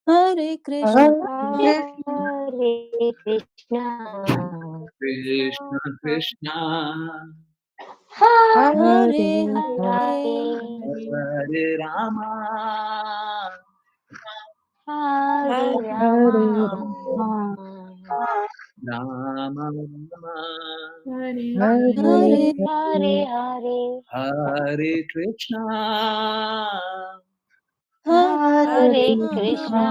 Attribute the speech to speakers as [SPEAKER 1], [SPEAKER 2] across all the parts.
[SPEAKER 1] Hare Krishna,
[SPEAKER 2] Hare Krishna,
[SPEAKER 3] Krishna Krishna,
[SPEAKER 2] Hare
[SPEAKER 1] Hare
[SPEAKER 2] Hare,
[SPEAKER 3] Hare Rama,
[SPEAKER 2] Hare Rama,
[SPEAKER 3] Rama Rama,
[SPEAKER 1] Hare
[SPEAKER 2] Hare Hare,
[SPEAKER 3] Hare Krishna,
[SPEAKER 2] Hare Krishna,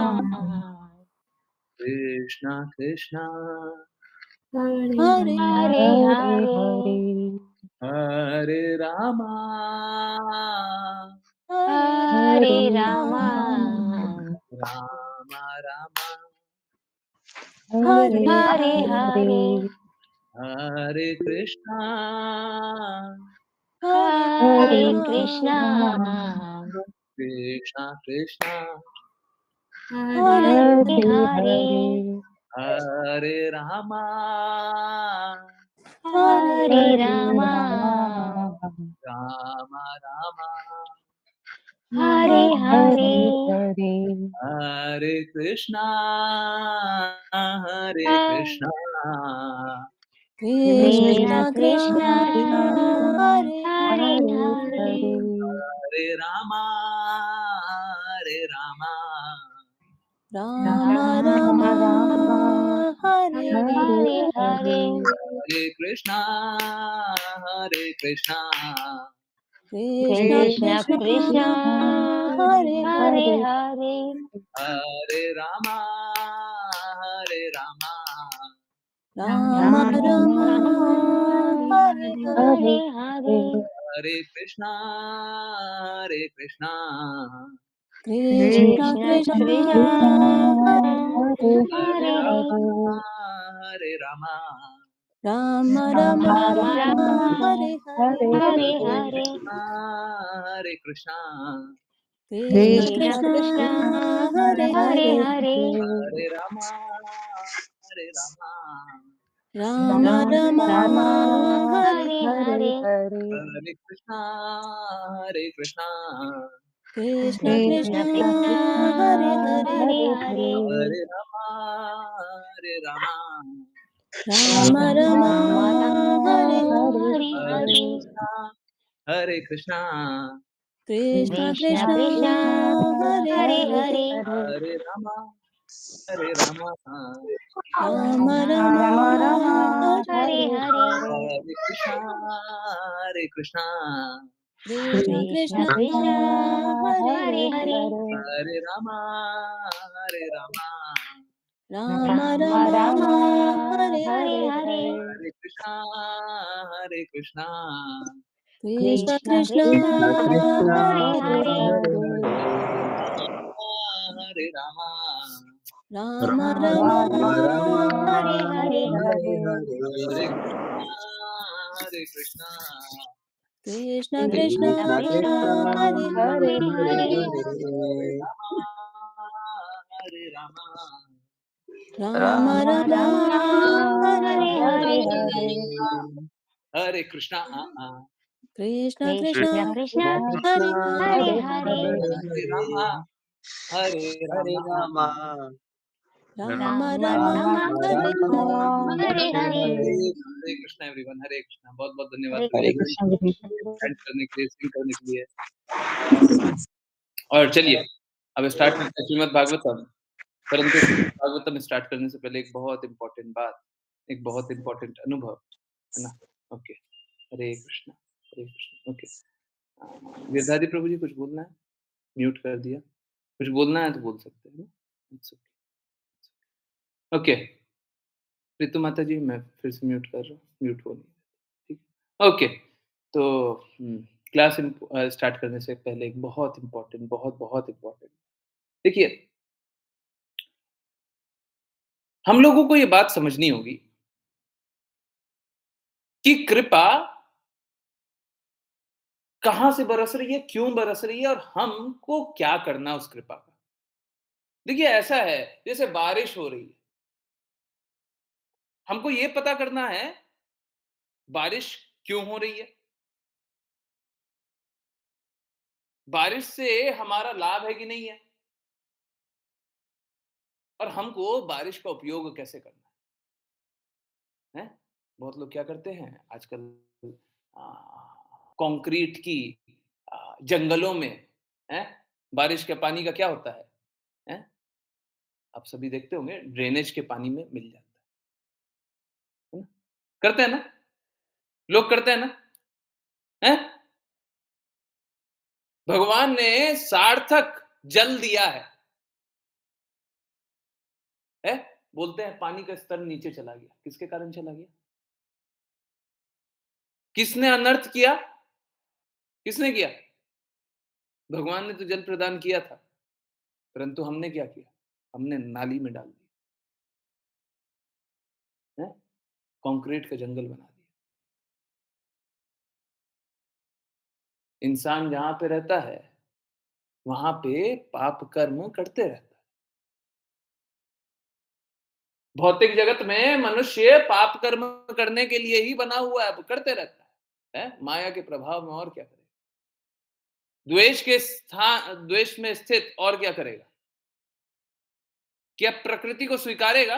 [SPEAKER 3] Krishna Krishna,
[SPEAKER 1] Hare
[SPEAKER 2] Hare Hare,
[SPEAKER 3] Hare Rama,
[SPEAKER 2] Hare Rama,
[SPEAKER 3] Rama Rama,
[SPEAKER 1] Hare
[SPEAKER 2] Hare Hare,
[SPEAKER 3] Hare Krishna,
[SPEAKER 2] Hare Krishna,
[SPEAKER 3] Krishna Krishna,
[SPEAKER 2] Hare Hare,
[SPEAKER 3] Hare Rama,
[SPEAKER 2] Hare Rama,
[SPEAKER 3] Rama Rama,
[SPEAKER 2] Hare Hare,
[SPEAKER 3] Hare Krishna, Hare Krishna,
[SPEAKER 2] Krishna
[SPEAKER 1] Krishna
[SPEAKER 2] Krishna,
[SPEAKER 1] Hare
[SPEAKER 2] Hare Hare,
[SPEAKER 3] Hare Rama, Hare Rama,
[SPEAKER 1] Rama Rama Hare
[SPEAKER 2] Hare Hare,
[SPEAKER 3] Hare Krishna, Hare Krishna,
[SPEAKER 1] Krishna
[SPEAKER 2] Krishna Krishna,
[SPEAKER 1] Hare
[SPEAKER 2] Hare Hare,
[SPEAKER 3] Hare Rama, Hare Rama,
[SPEAKER 1] Rama Rama Hare
[SPEAKER 2] Hare Hare,
[SPEAKER 3] Hare Krishna, Hare Krishna,
[SPEAKER 1] Krishna
[SPEAKER 2] Krishna
[SPEAKER 1] Krishna
[SPEAKER 2] Krishna,
[SPEAKER 1] Hare
[SPEAKER 2] Hare
[SPEAKER 3] Hare Rama,
[SPEAKER 1] Rama Rama
[SPEAKER 2] Rama Rama,
[SPEAKER 1] Hare Hare
[SPEAKER 2] Hare Hare,
[SPEAKER 3] Hare Krishna,
[SPEAKER 1] Krishna
[SPEAKER 2] Krishna
[SPEAKER 1] Krishna
[SPEAKER 2] Krishna,
[SPEAKER 1] Hare
[SPEAKER 2] Hare
[SPEAKER 1] Hare
[SPEAKER 2] Hare,
[SPEAKER 3] Hare Rama, Hare Rama,
[SPEAKER 1] Rama Rama Hare
[SPEAKER 2] Hare
[SPEAKER 1] Hare
[SPEAKER 2] Hare,
[SPEAKER 3] Hare Krishna, Hare Krishna,
[SPEAKER 1] Krishna
[SPEAKER 2] Krishna
[SPEAKER 1] Krishna
[SPEAKER 2] Krishna,
[SPEAKER 1] Hare Hare
[SPEAKER 2] Hare Hare,
[SPEAKER 3] Hare Rama, Hare Rama,
[SPEAKER 1] Rama Rama Hare
[SPEAKER 2] Hare
[SPEAKER 3] Hare
[SPEAKER 2] Hare,
[SPEAKER 3] Krishna, Hare Krishna,
[SPEAKER 1] Krishna
[SPEAKER 2] Krishna
[SPEAKER 1] Krishna
[SPEAKER 2] Krishna,
[SPEAKER 1] Hare
[SPEAKER 2] Hare
[SPEAKER 1] Hare
[SPEAKER 2] Hare,
[SPEAKER 3] Hare Rama, Hare Rama,
[SPEAKER 1] Rama Rama Hare
[SPEAKER 2] Hare Hare,
[SPEAKER 3] Hare Krishna, Hare Krishna,
[SPEAKER 1] Krishna
[SPEAKER 2] Krishna
[SPEAKER 1] Krishna
[SPEAKER 2] Krishna,
[SPEAKER 1] Hare
[SPEAKER 2] Hare Hare,
[SPEAKER 3] Hare Rama, Hare Rama,
[SPEAKER 1] Rama
[SPEAKER 2] Rama
[SPEAKER 1] Rama
[SPEAKER 2] Rama,
[SPEAKER 1] Hare
[SPEAKER 2] Hare
[SPEAKER 1] Hare
[SPEAKER 2] Hare,
[SPEAKER 3] Hare Krishna, Hare Krishna,
[SPEAKER 1] Krishna
[SPEAKER 2] Krishna
[SPEAKER 1] Krishna
[SPEAKER 2] Krishna,
[SPEAKER 1] Hare
[SPEAKER 2] Hare
[SPEAKER 1] Hare
[SPEAKER 2] Hare,
[SPEAKER 3] Hare Rama,
[SPEAKER 1] Rama
[SPEAKER 2] Rama
[SPEAKER 1] Rama
[SPEAKER 2] Rama,
[SPEAKER 1] Hare
[SPEAKER 2] Hare
[SPEAKER 1] Hare
[SPEAKER 2] Hare,
[SPEAKER 3] Hare Krishna,
[SPEAKER 1] Krishna Krishna
[SPEAKER 2] Krishna Krishna,
[SPEAKER 1] Hare Hare
[SPEAKER 2] Hare Hare,
[SPEAKER 3] Hare Rama,
[SPEAKER 1] Rama
[SPEAKER 2] Rama
[SPEAKER 1] Rama
[SPEAKER 2] Rama,
[SPEAKER 1] Hare
[SPEAKER 2] Hare
[SPEAKER 1] Hare
[SPEAKER 2] Hare,
[SPEAKER 3] Hare Krishna,
[SPEAKER 1] Krishna Krishna
[SPEAKER 2] Krishna Krishna,
[SPEAKER 1] Hare
[SPEAKER 2] Hare
[SPEAKER 1] Hare
[SPEAKER 2] Hare,
[SPEAKER 3] Hare Rama, Hare
[SPEAKER 4] Hare
[SPEAKER 3] Rama,
[SPEAKER 4] Rama,
[SPEAKER 1] Rama
[SPEAKER 2] Rama
[SPEAKER 1] Rama
[SPEAKER 2] Rama,
[SPEAKER 1] Hare Hare
[SPEAKER 2] Hare Hare,
[SPEAKER 3] हरे Krishna everyone, हरे कृष्णा। बहुत बहुत धन्यवाद
[SPEAKER 2] Hare
[SPEAKER 3] Preeti
[SPEAKER 2] Krishna,
[SPEAKER 3] and करने के लिए, सिंग करने के लिए। और चलिए अब स्टार्ट करते हैं श्रीमद् भागवतम। परंतु श्रीमद् भागवतम स्टार्ट करने से पहले एक बहुत इंपॉर्टेंट बात, एक बहुत इंपॉर्टेंट अनुभव है ना। ओके, हरे कृष्णा, हरे कृष्णा। ओके, गिरधारी प्रभु जी कुछ बोलना है? म्यूट कर दिया। कुछ बोलना है तो बोल सकते हैं ना। It's okay. प्रीतु माता जी मैं फिर से म्यूट कर रहा हूँ, म्यूट हो नहीं, ठीक है। ओके, तो क्लास स्टार्ट करने से पहले एक बहुत इम्पोर्टेंट, बहुत बहुत इम्पोर्टेंट, देखिए हम लोगों को ये बात समझनी होगी कि कृपा कहां से बरस रही है, क्यों बरस रही है और हमको क्या करना उस कृपा का। देखिए ऐसा है जैसे बारिश हो रही है, हमको ये पता करना है बारिश क्यों हो रही है, बारिश से हमारा लाभ है कि नहीं है, और हमको बारिश का उपयोग कैसे करना है? बहुत लोग क्या करते हैं आजकल कंक्रीट की जंगलों में हैं? बारिश के पानी का क्या होता है? हैं? आप सभी देखते होंगे ड्रेनेज के पानी में मिल जाता है ना? करते हैं ना? लोग करते हैं ना? हैं? भगवान ने सार्थक जल दिया है? बोलते हैं पानी का स्तर नीचे चला गया। किसके कारण चला गया? किसने अनर्थ किया? किसने किया? भगवान ने तो जल प्रदान किया था, परंतु हमने क्या किया? हमने नाली में डाल दिया, हैं? कंक्रीट का जंगल बना दिया। इंसान जहां पे रहता है, वहां पे पाप कर्म करते रहता है। भौतिक जगत में मनुष्य पाप कर्म करने के लिए ही बना हुआ है, करते रहता है? माया के प्रभाव में और क्या करेगा? द्वेष के स्थान, द्वेष में स्थित और क्या करेगा? क्या प्रकृति को स्वीकारेगा?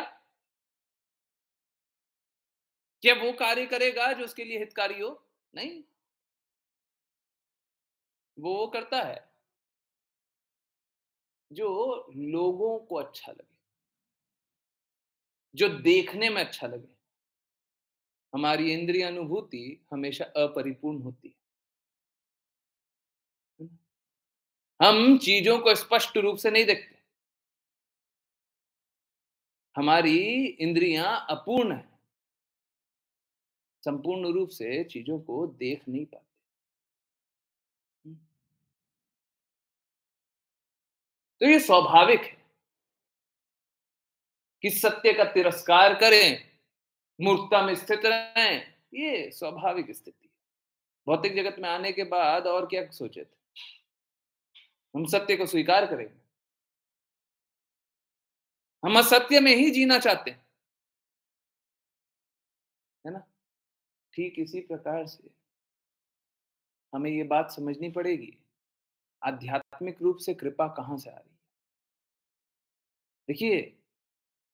[SPEAKER 3] क्या वो कार्य करेगा जो उसके लिए हितकारी हो? नहीं। वो करता है जो लोगों को अच्छा लगे, जो देखने में अच्छा लगे। हमारी इंद्रिय अनुभूति हमेशा अपरिपूर्ण होती है। हम चीजों को स्पष्ट रूप से नहीं देखते। हमारी इंद्रियां अपूर्ण है, संपूर्ण रूप से चीजों को देख नहीं पाते। तो ये स्वाभाविक है कि सत्य का तिरस्कार करें, मूर्खता में स्थित रहें। ये स्वाभाविक स्थिति है। भौतिक जगत में आने के बाद और क्या सोचे थे? हम सत्य को स्वीकार करेंगे। हम असत्य में ही जीना चाहते हैं, है ना? ठीक इसी प्रकार से हमें ये बात समझनी पड़ेगी, आध्यात्मिक रूप से कृपा कहां से आ रही है। देखिए,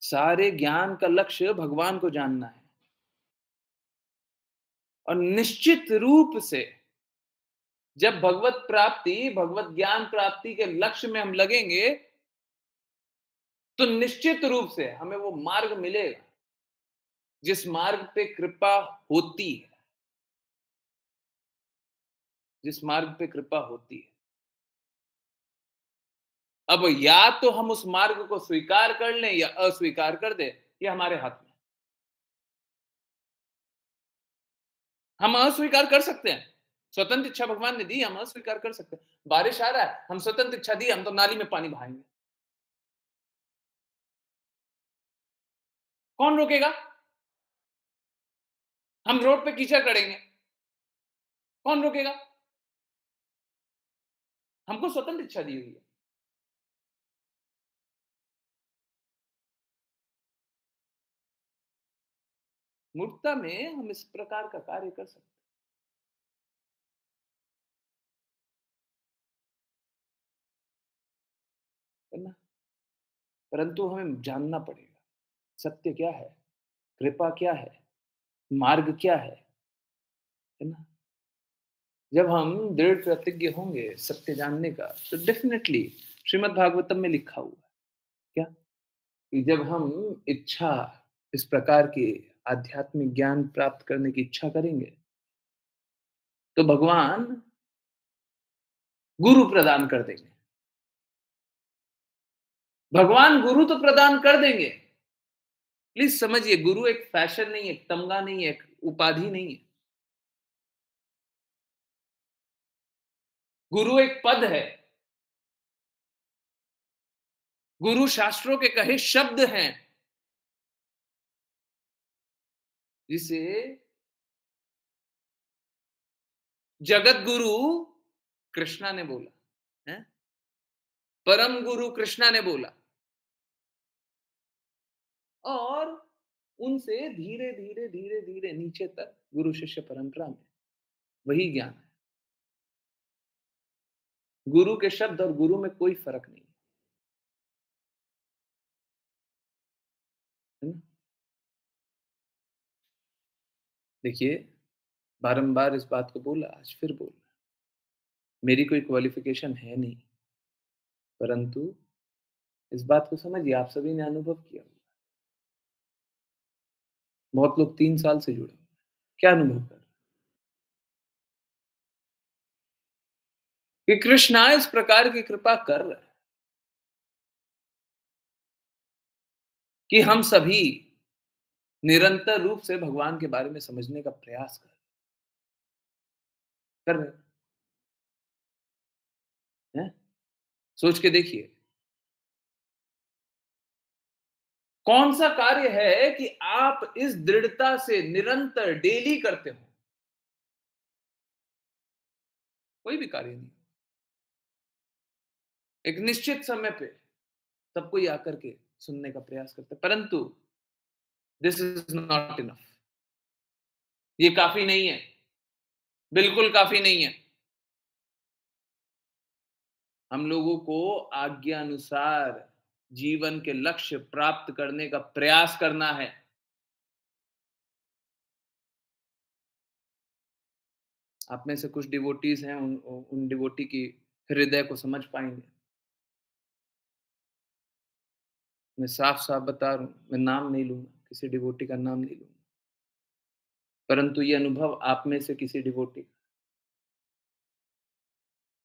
[SPEAKER 3] सारे ज्ञान का लक्ष्य भगवान को जानना है, और निश्चित रूप से जब भगवत प्राप्ति, भगवत ज्ञान प्राप्ति के लक्ष्य में हम लगेंगे, तो निश्चित रूप से हमें वो मार्ग मिलेगा जिस मार्ग पे कृपा होती है, जिस मार्ग पे कृपा होती है। अब या तो हम उस मार्ग को स्वीकार कर लें या अस्वीकार कर दें, ये हमारे हाथ में। हम अस्वीकार कर सकते हैं, स्वतंत्र इच्छा भगवान ने दी, हम अस्वीकार कर सकते हैं। बारिश आ रहा है, हम स्वतंत्र इच्छा दी, हम तो नाली में पानी बहाएंगे। कौन रोकेगा? हम रोड पे कीचड़ करेंगे, कौन रोकेगा? हमको स्वतंत्र इच्छा दी हुई है। मूर्खता में हम इस प्रकार का कार्य कर सकते हैं ना, परंतु हमें जानना पड़ेगा सत्य क्या है, कृपा क्या है, मार्ग क्या है ना? जब हम दृढ़ प्रतिज्ञ होंगे सत्य जानने का, तो डेफिनेटली श्रीमद् भागवतम में लिखा हुआ है क्या, कि जब हम इच्छा, इस प्रकार की आध्यात्मिक ज्ञान प्राप्त करने की इच्छा करेंगे, तो भगवान गुरु प्रदान कर देंगे। भगवान गुरु तो प्रदान कर देंगे। प्लीज समझिए, गुरु एक फैशन नहीं है, एक तमगा नहीं है, एक उपाधि नहीं है। गुरु एक पद है। गुरु शास्त्रों के कहे शब्द हैं, जिसे जगत गुरु कृष्णा ने बोला है, परम गुरु कृष्णा ने बोला, और उनसे धीरे धीरे धीरे धीरे नीचे तक गुरु शिष्य परंपरा में वही ज्ञान है। गुरु के शब्द और गुरु में कोई फर्क नहीं। देखिए, बारंबार इस बात को बोला, आज फिर बोल रहा हूँ, मेरी कोई क्वालिफ़िकेशन है नहीं, परंतु इस बात को समझिए, आप सभी ने अनुभव किया होगा। बहुत लोग 3 साल से जुड़े हुए हैं। क्या अनुभव कर रहे हैं? कि कृष्णा इस प्रकार की कृपा कर रहे हैं कि हम सभी निरंतर रूप से भगवान के बारे में समझने का प्रयास कर रहे हैं। सोच के देखिए, कौन सा कार्य है कि आप इस दृढ़ता से निरंतर डेली करते हो? कोई भी कार्य नहीं। एक निश्चित समय पे सब कोई आकर के सुनने का प्रयास करता है, परंतु दिस इज नॉट इनफ। ये काफी नहीं है, बिल्कुल काफी नहीं है। हम लोगों को आज्ञा अनुसार जीवन के लक्ष्य प्राप्त करने का प्रयास करना है। आप में से कुछ डिवोटीज हैं, उन डिवोटी की हृदय को समझ पाएंगे। मैं साफ-साफ बता रहा हूँ, मैं नाम नहीं लूँगा, किसी डिवोटी का नाम नहीं लूँगा। परंतु ये अनुभव आप में से किसी डिवोटी,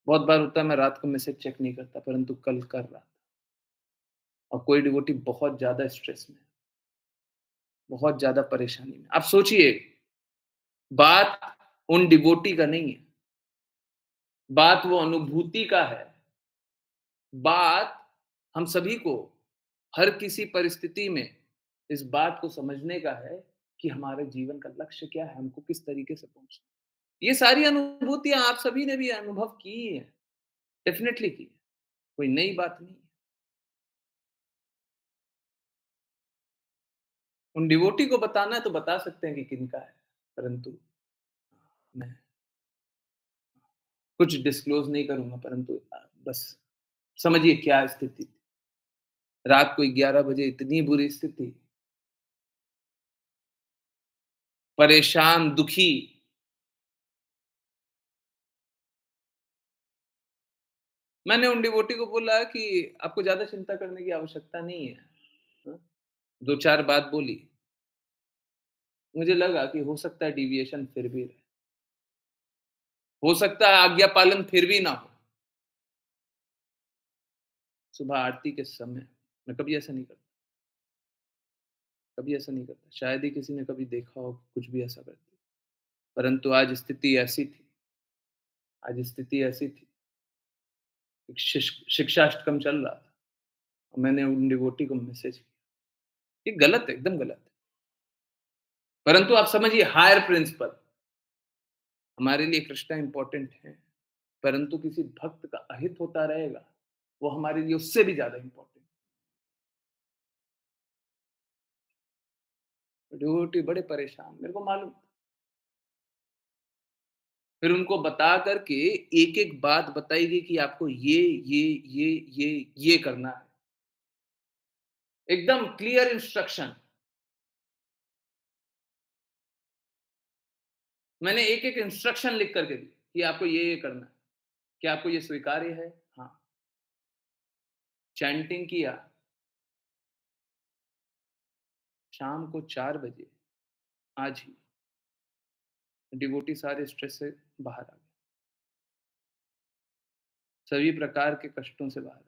[SPEAKER 3] बहुत बार होता है मैं रात को मैसेज चेक नहीं करता, परंतु कल कर रहा था। और कोई डिवोटी बहुत ज़्यादा स्ट्रेस में, बहुत ज़्यादा परेशानी में। आप सोचिए, बात उन डिवोटी का नहीं है, बात वो अनुभूति का है। बात हम सभी को हर किसी परिस्थिति में इस बात को समझने का है कि हमारे जीवन का लक्ष्य क्या है, हमको किस तरीके से पहुंचना है। ये सारी अनुभूतियां आप सभी ने भी अनुभव की है, डेफिनेटली की है, कोई नई बात नहीं है। उन डिवोटी को बताना है तो बता सकते हैं कि किनका है, परंतु मैं कुछ डिस्क्लोज नहीं करूंगा, परंतु बस समझिए क्या स्थिति थी। रात को 11 बजे इतनी बुरी स्थिति, परेशान, दुखी। मैंने उन डिवोटी को बोला कि आपको ज्यादा चिंता करने की आवश्यकता नहीं है। हाँ? 2-4 बात बोली। मुझे लगा कि हो सकता है डिविएशन फिर भी रहे, हो सकता है आज्ञा पालन फिर भी ना हो। सुबह आरती के समय मैं कभी ऐसा नहीं करता, कभी ऐसा नहीं करता। शायद ही किसी ने कभी देखा हो कुछ भी ऐसा करते, परंतु आज स्थिति ऐसी थी, आज स्थिति ऐसी थी, शिक्षाष्टकम चल रहा था और मैंने उन डिवोटी को मैसेज किया। ये गलत है, एकदम गलत है। परंतु आप समझिए, हायर प्रिंसिपल, हमारे लिए कृष्णा इंपॉर्टेंट है, परंतु किसी भक्त का अहित होता रहेगा, वो हमारे लिए उससे भी ज्यादा इंपॉर्टेंट। डिवोटी बड़े परेशान, मेरे को मालूम। फिर उनको बता करके एक-एक बात बताई गई कि आपको ये करना है। एकदम क्लियर इंस्ट्रक्शन। मैंने एक-एक इंस्ट्रक्शन लिख करके दी कि आपको ये करना है। क्या आपको ये स्वीकार्य है? हाँ। चैंटिंग किया। शाम को 4 बजे आज ही डिवोटी सारे स्ट्रेस से बाहर आ गए। सभी प्रकार के कष्टों से बाहर आ गए।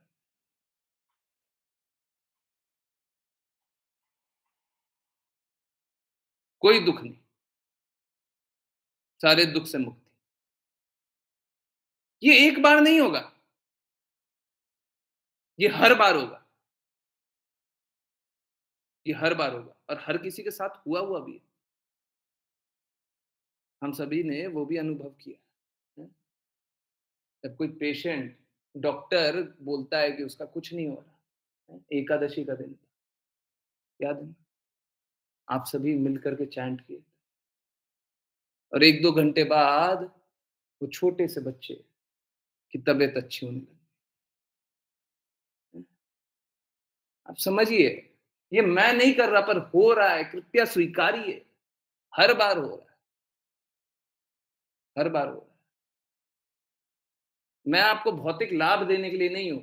[SPEAKER 3] कोई दुःख नहीं, सारे दुःख से मुक्ति। ये एक बार नहीं होगा, ये हर बार होगा। ये हर बार होगा और हर किसी के साथ हुआ भी है। हम सभी ने वो भी अनुभव किया है। जब कोई पेशेंट, डॉक्टर बोलता है कि उसका कुछ नहीं हो रहा है, एकादशी का दिन था, क्या दिन, आप सभी मिलकर के चैंट किए और 1-2 घंटे बाद वो छोटे से बच्चे की तबीयत अच्छी होने लगी। आप समझिए, ये मैं नहीं कर रहा पर हो रहा है, कृपया स्वीकारिए, हर बार हो रहा है। हर बार हो रहा है। मैं आपको भौतिक लाभ देने के लिए नहीं हूं,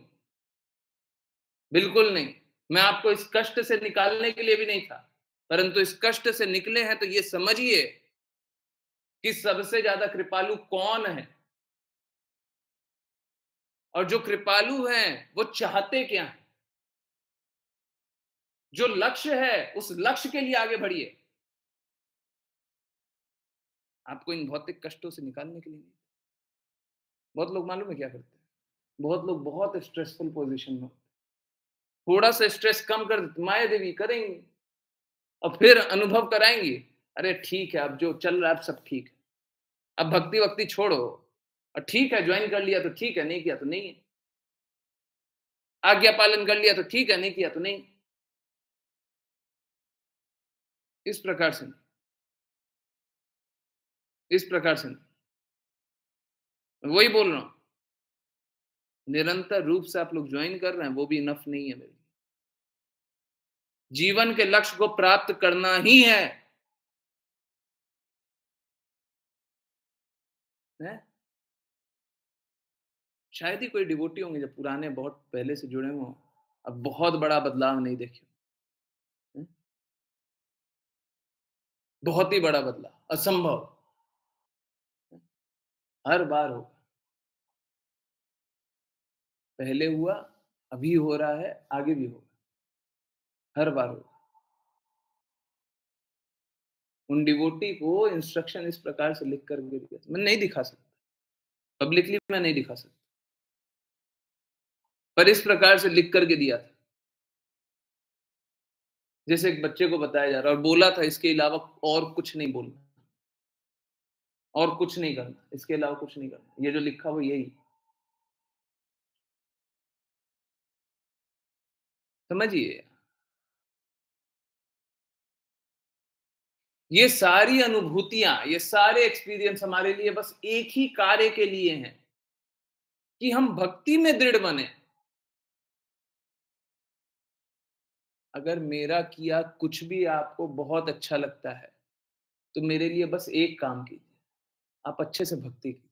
[SPEAKER 3] बिल्कुल नहीं। मैं आपको इस कष्ट से निकालने के लिए भी नहीं था, परंतु इस कष्ट से निकले हैं तो ये समझिए कि सबसे ज्यादा कृपालु कौन है, और जो कृपालु हैं वो चाहते क्या है। जो लक्ष्य है उस लक्ष्य के लिए आगे बढ़िए, आपको इन भौतिक कष्टों से निकालने के लिए नहीं। बहुत लोग मालूम है क्या करते हैं, बहुत लोग बहुत स्ट्रेसफुल पोजीशन में, थोड़ा सा स्ट्रेस कम कर देते, माया देवी करेंगे और फिर अनुभव कराएंगे, अरे ठीक है अब जो चल रहा है अब सब ठीक है, अब भक्ति वक्ति छोड़ो, और ठीक है ज्वाइन कर लिया तो ठीक है, नहीं किया तो नहीं है, आज्ञा पालन कर लिया तो ठीक है, नहीं किया तो नहीं। इस प्रकार से, इस प्रकार से वही बोल रहा हूं, निरंतर रूप से आप लोग ज्वाइन कर रहे हैं वो भी इनफ नहीं है मेरे लिए। जीवन के लक्ष्य को प्राप्त करना ही है? शायद ही कोई डिवोटी होंगे जो पुराने बहुत पहले से जुड़े हुए, अब बहुत बड़ा बदलाव नहीं देखे, बहुत ही बड़ा बदलाव असंभव, हर बार होगा, पहले हुआ, अभी हो रहा है, आगे भी होगा, हर बार होगा। उन डिवोटी को इंस्ट्रक्शन इस प्रकार से लिख कर दिया, मैं नहीं दिखा सकता पब्लिकली, मैं नहीं दिखा सकता, पर इस प्रकार से लिख करके दिया था, जैसे एक बच्चे को बताया जा रहा है, और बोला था इसके अलावा और कुछ नहीं बोलना, और कुछ नहीं करना, इसके अलावा कुछ नहीं करना, ये जो लिखा वो यही, समझिए। ये सारी अनुभूतियां, ये सारे एक्सपीरियंस हमारे लिए बस एक ही कार्य के लिए हैं कि हम भक्ति में दृढ़ बने। अगर मेरा किया कुछ भी आपको बहुत अच्छा लगता है तो मेरे लिए बस एक काम कीजिए, आप अच्छे से भक्ति कीजिए,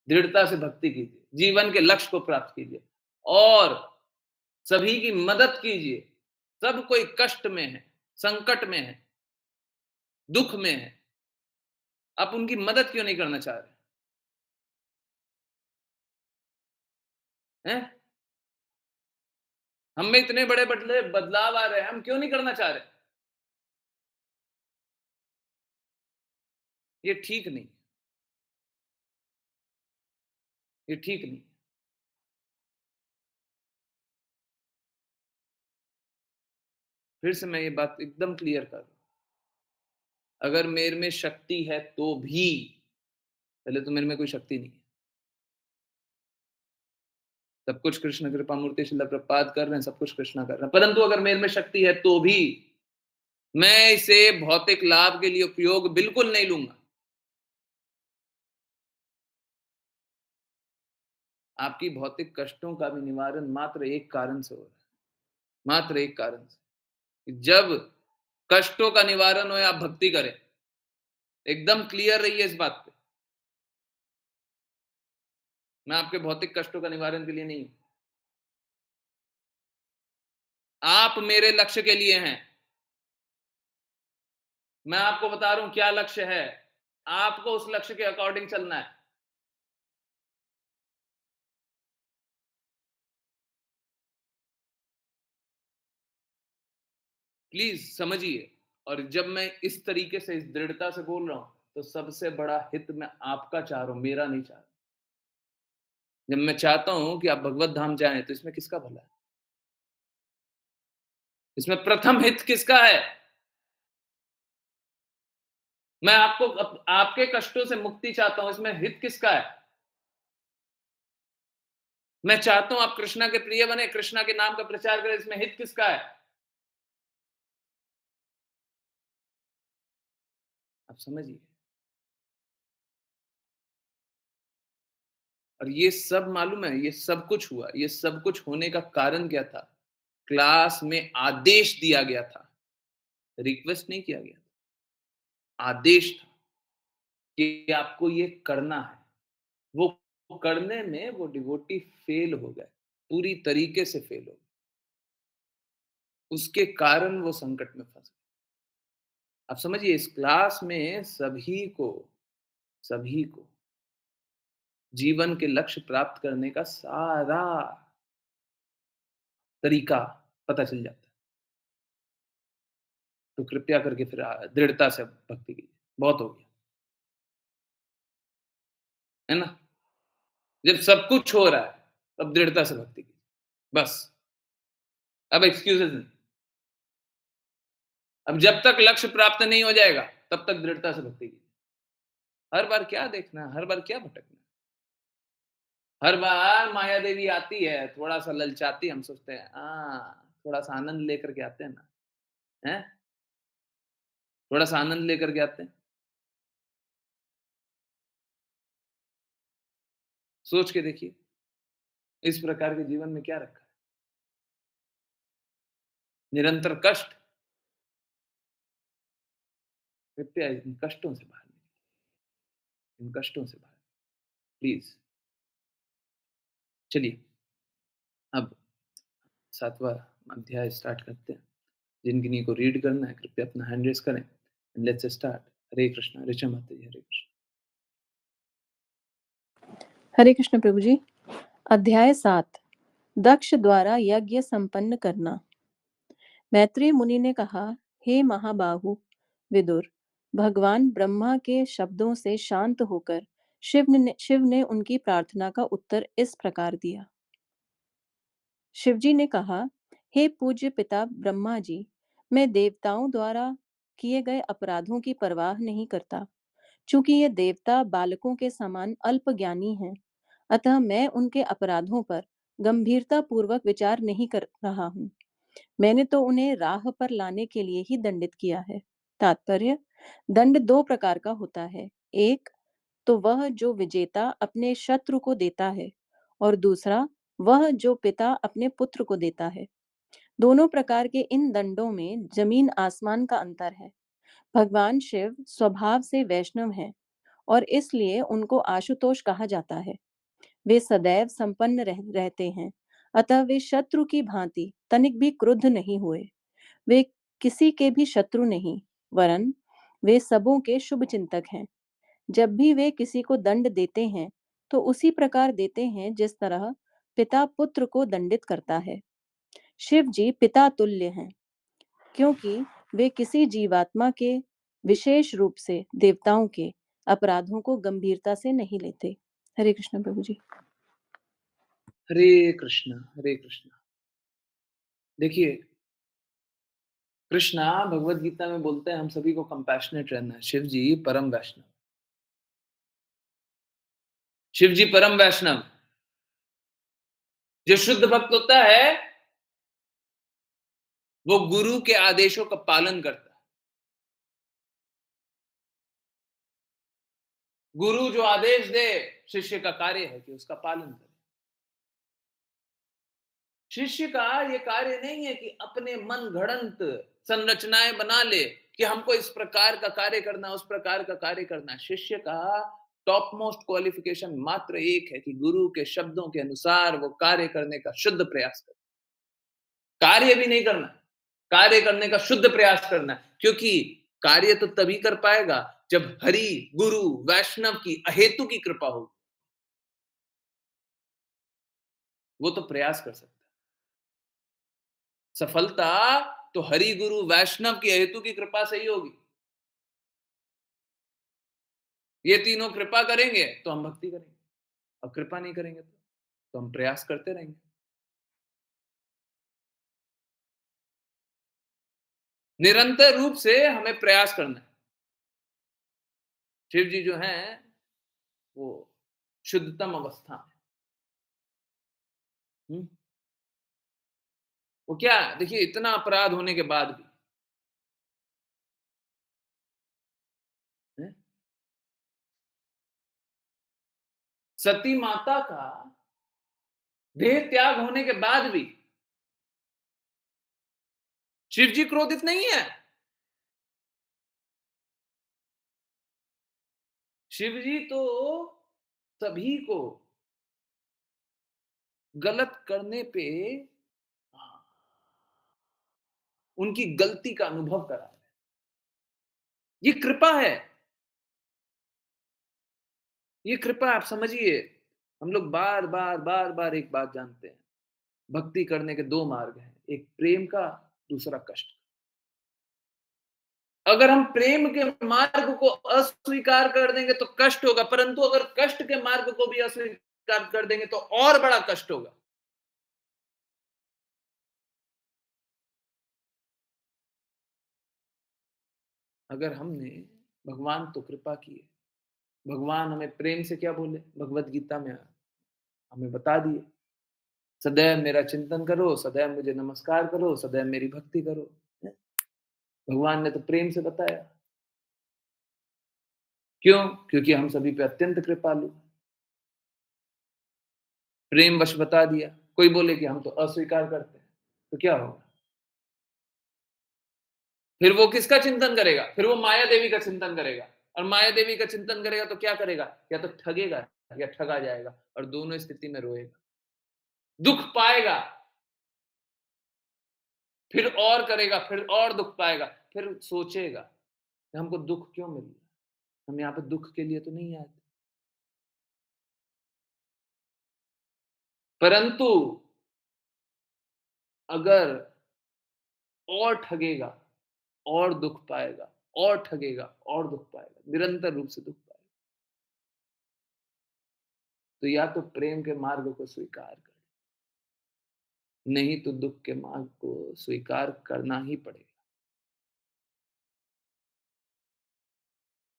[SPEAKER 3] दृढ़ता से भक्ति कीजिए, जीवन के लक्ष्य को प्राप्त कीजिए और सभी की मदद कीजिए। सब कोई कष्ट में है, संकट में है, दुख में है, आप उनकी मदद क्यों नहीं करना चाह रहे हैं? हम में इतने बड़े बदलाव आ रहे हैं, हम क्यों नहीं करना चाह रहे? ये ठीक नहीं, ये ठीक नहीं। फिर से मैं ये बात एकदम क्लियर कर दूं, अगर मेरे में शक्ति है तो भी, पहले तो मेरे में कोई शक्ति नहीं है, सब कुछ कृष्ण कृपा मूर्ति श्रील प्रभुपाद कर रहे हैं, सब कुछ कृष्णा कर रहे हैं, परंतु अगर मेरे में शक्ति है तो भी मैं इसे भौतिक लाभ के लिए उपयोग बिल्कुल नहीं लूंगा। आपकी भौतिक कष्टों का भी निवारण मात्र एक कारण से हो रहा है, मात्र एक कारण से। जब कष्टों का निवारण हो आप भक्ति करें, एकदम क्लियर रहिए इस बात पे, मैं आपके भौतिक कष्टों का निवारण के लिए नहीं हूं, आप मेरे लक्ष्य के लिए हैं। मैं आपको बता रहा हूं क्या लक्ष्य है, आपको उस लक्ष्य के अकॉर्डिंग चलना है। प्लीज समझिए, और जब मैं इस तरीके से, इस दृढ़ता से बोल रहा हूं तो सबसे बड़ा हित मैं आपका चाह रहा हूं, मेरा नहीं चाह रहा। जब मैं चाहता हूं कि आप भगवत धाम जाएं तो इसमें किसका भला है? इसमें प्रथम हित किसका है? मैं आपको आपके कष्टों से मुक्ति चाहता हूं, इसमें हित किसका है? मैं चाहता हूं आप कृष्णा के प्रिय बने, कृष्णा के नाम का प्रचार करें, इसमें हित किसका है? आप समझिए। और ये सब मालूम है, ये सब कुछ हुआ, ये सब कुछ होने का कारण क्या था? क्लास में आदेश दिया गया था, रिक्वेस्ट नहीं किया गया था, आदेश था। कि आपको ये करना है। वो करने में वो डिवोटी फेल हो गए, पूरी तरीके से फेल हो गए। उसके कारण वो संकट में फँस गए। आप समझिए इस क्लास में सभी को जीवन के लक्ष्य प्राप्त करने का सारा तरीका पता चल जाता है। तो कृपया करके फिर दृढ़ता से भक्ति कीजिए। बहुत हो गया। है ना? जब सब कुछ हो रहा है, तब दृढ़ता से भक्ति कीजिए। बस। अब एक्सक्यूज़ेज़ नहीं। अब जब तक लक्ष्य प्राप्त नहीं हो जाएगा, तब तक दृढ़ता से भक्ति कीजिए। हर बार क्या देखना है, हर बार क्या भटकना है? हर बार माया देवी आती है, थोड़ा-सा ललचाती है, हम सोचते हैं, थोड़ा-सा आनंद लेकर के आते हैं ना, हैं? थोड़ा-सा आनंद लेकर के आते हैं। सोच के देखिए, इस प्रकार के जीवन में क्या रखा है? निरंतर कष्ट, कृपया इन कष्टों से बाहर निकलिए, इन कष्टों से बाहर प्लीज़। चलिए, अब 7वां अध्याय स्टार्ट करते हैं। जिन किन्हीं को रीड करना है, कृपया अपना हैंड रेज़ करें। And let's start. Hare Krishna, Richa माता जी, हरे कृष्ण।
[SPEAKER 1] हरे कृष्ण प्रभु जी। अध्याय 7 दक्ष द्वारा यज्ञ संपन्न करना। मैत्रेय मुनि ने कहा, हे महाबाहु विदुर, भगवान ब्रह्मा के शब्दों से शांत होकर शिव ने उनकी प्रार्थना का उत्तर इस प्रकार दिया। शिवजी ने कहा, हे पूज्य पिता ब्रह्मा जी, मैं देवताओं द्वारा किए गए अपराधों की परवाह नहीं करता। चूंकि ये देवता बालकों के समान अल्पज्ञानी हैं, अतः मैं उनके अपराधों पर गंभीरता पूर्वक विचार नहीं कर रहा हूँ। मैंने तो उन्हें राह पर लाने के लिए ही दंडित किया है। तात्पर्य, दंड दो प्रकार का होता है। एक तो वह जो विजेता अपने शत्रु को देता है, और दूसरा वह जो पिता अपने पुत्र को देता है। दोनों प्रकार के इन दंडों में जमीन आसमान का अंतर है। भगवान शिव स्वभाव से वैष्णव हैं, और इसलिए उनको आशुतोष कहा जाता है। वे सदैव संपन्न रहते हैं, अतः वे शत्रु की भांति तनिक भी क्रुद्ध नहीं हुए। वे किसी के भी शत्रु नहीं, वरन वे सबों के शुभ चिंतक हैं। जब भी वे किसी को दंड देते हैं, तो उसी प्रकार देते हैं जिस तरह पिता पुत्र को दंडित करता है। शिव जी पिता तुल्य हैं, क्योंकि वे किसी जीवात्मा के, विशेष रूप से देवताओं के अपराधों को गंभीरता से नहीं लेते। हरे कृष्ण प्रभु जी।
[SPEAKER 3] हरे कृष्णा, हरे कृष्णा। देखिए, कृष्णा भगवद गीता में बोलते हैं हम सभी को कंपैशनेट रहना है। शिव जी परम वैष्णव। शिव जी परम वैष्णव। जो शुद्ध भक्त होता है, वो गुरु के आदेशों का पालन करता है। गुरु जो आदेश दे, शिष्य का कार्य है कि उसका पालन करे। शिष्य का ये कार्य नहीं है कि अपने मन घड़ंत संरचनाएं बना ले कि हमको इस प्रकार का कार्य करना, उस प्रकार का कार्य करना। शिष्य का टॉप मोस्ट क्वालिफिकेशन मात्र एक है कि गुरु के शब्दों के अनुसार वो कार्य करने का शुद्ध प्रयास करे। कार्य भी नहीं करना, कार्य करने का शुद्ध प्रयास करना, क्योंकि कार्य तो तभी कर पाएगा जब हरि, गुरु, वैष्णव की अहेतु की कृपा होगी। वो तो प्रयास कर सकता है। सफलता तो हरि, गुरु, वैष्णव की हेतु की कृपा से ही होगी। ये तीनों कृपा करेंगे तो हम भक्ति करेंगे, और कृपा नहीं करेंगे तो हम प्रयास करते रहेंगे। निरंतर रूप से हमें प्रयास करना है। शिव जी जो हैं वो शुद्धतम अवस्था में। वो क्या, देखिए इतना अपराध होने के बाद भी है? सती माता का देह त्याग होने के बाद भी शिव जी क्रोधित नहीं है। शिव जी तो सभी को गलत करने पे उनकी गलती का अनुभव करा रहे हैं। ये कृपा है, ये कृपा आप समझिए। हम लोग बार बार बार बार एक बात जानते हैं, भक्ति करने के दो मार्ग हैं, एक प्रेम का, दूसरा कष्ट। अगर हम प्रेम के मार्ग को अस्वीकार कर देंगे तो कष्ट होगा, परंतु अगर कष्ट के मार्ग को भी अस्वीकार कर देंगे तो और बड़ा कष्ट होगा। अगर हमने, भगवान तो कृपा की है, भगवान हमें प्रेम से क्या बोले भगवत गीता में हमें बता दिए, सदैव मेरा चिंतन करो, सदैव मुझे नमस्कार करो, सदैव मेरी भक्ति करो। भगवान ने तो प्रेम से बताया। क्यों? क्योंकि हम सभी पे अत्यंत कृपालु, प्रेम वश बता दिया। कोई बोले कि हम तो अस्वीकार करते हैं, तो क्या होगा? फिर वो किसका चिंतन करेगा? फिर वो माया देवी का चिंतन करेगा, और माया देवी का चिंतन करेगा तो क्या करेगा? या तो ठगेगा या ठगा जाएगा, और दोनों स्थिति में रोएगा, दुख पाएगा, फिर और करेगा, फिर और दुख पाएगा, फिर सोचेगा कि हमको दुख क्यों मिल रहा है, हम यहाँ पे दुख के लिए तो नहीं आए थे। परंतु अगर और ठगेगा और दुख पाएगा, और ठगेगा और दुख पाएगा, निरंतर रूप से दुख पाएगा। तो या तो प्रेम के मार्ग को स्वीकार कर, नहीं तो दुख के मार्ग को स्वीकार करना ही पड़ेगा।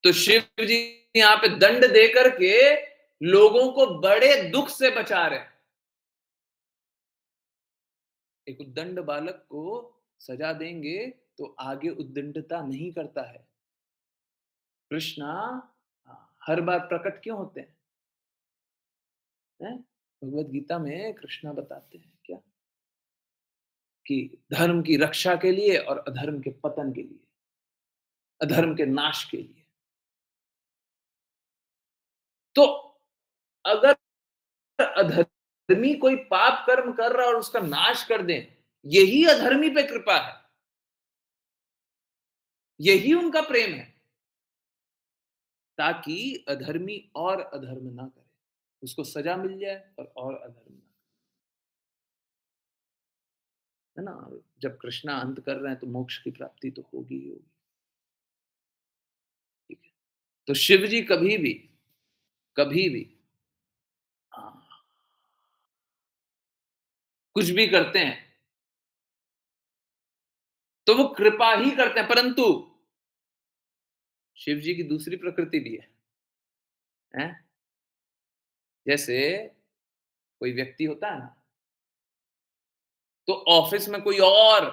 [SPEAKER 3] तो शिव जी यहाँ पे दंड दे करके लोगों को बड़े दुख से बचा रहे हैं। एक उद्दंड बालक को सजा देंगे तो आगे उद्दंडता नहीं करता है। कृष्णा हर बार प्रकट क्यों होते हैं? भगवत गीता में कृष्णा बताते हैं क्या, कि धर्म की रक्षा के लिए और अधर्म के पतन के लिए, अधर्म के नाश के लिए। तो अगर अधर्मी कोई पाप कर्म कर रहा है और उसका नाश कर दें, यही अधर्मी पे कृपा है, यही उनका प्रेम है, ताकि अधर्मी और अधर्म ना करे, उसको सजा मिल जाए और अधर्म ना, है ना। जब कृष्णा अंत कर रहे हैं तो मोक्ष की प्राप्ति तो होगी ही होगी। ठीक है, तो शिव जी कभी भी कुछ भी करते हैं तो वो कृपा ही करते हैं। परंतु शिव जी की दूसरी प्रकृति भी है? जैसे कोई व्यक्ति होता है ना, तो ऑफिस में कोई और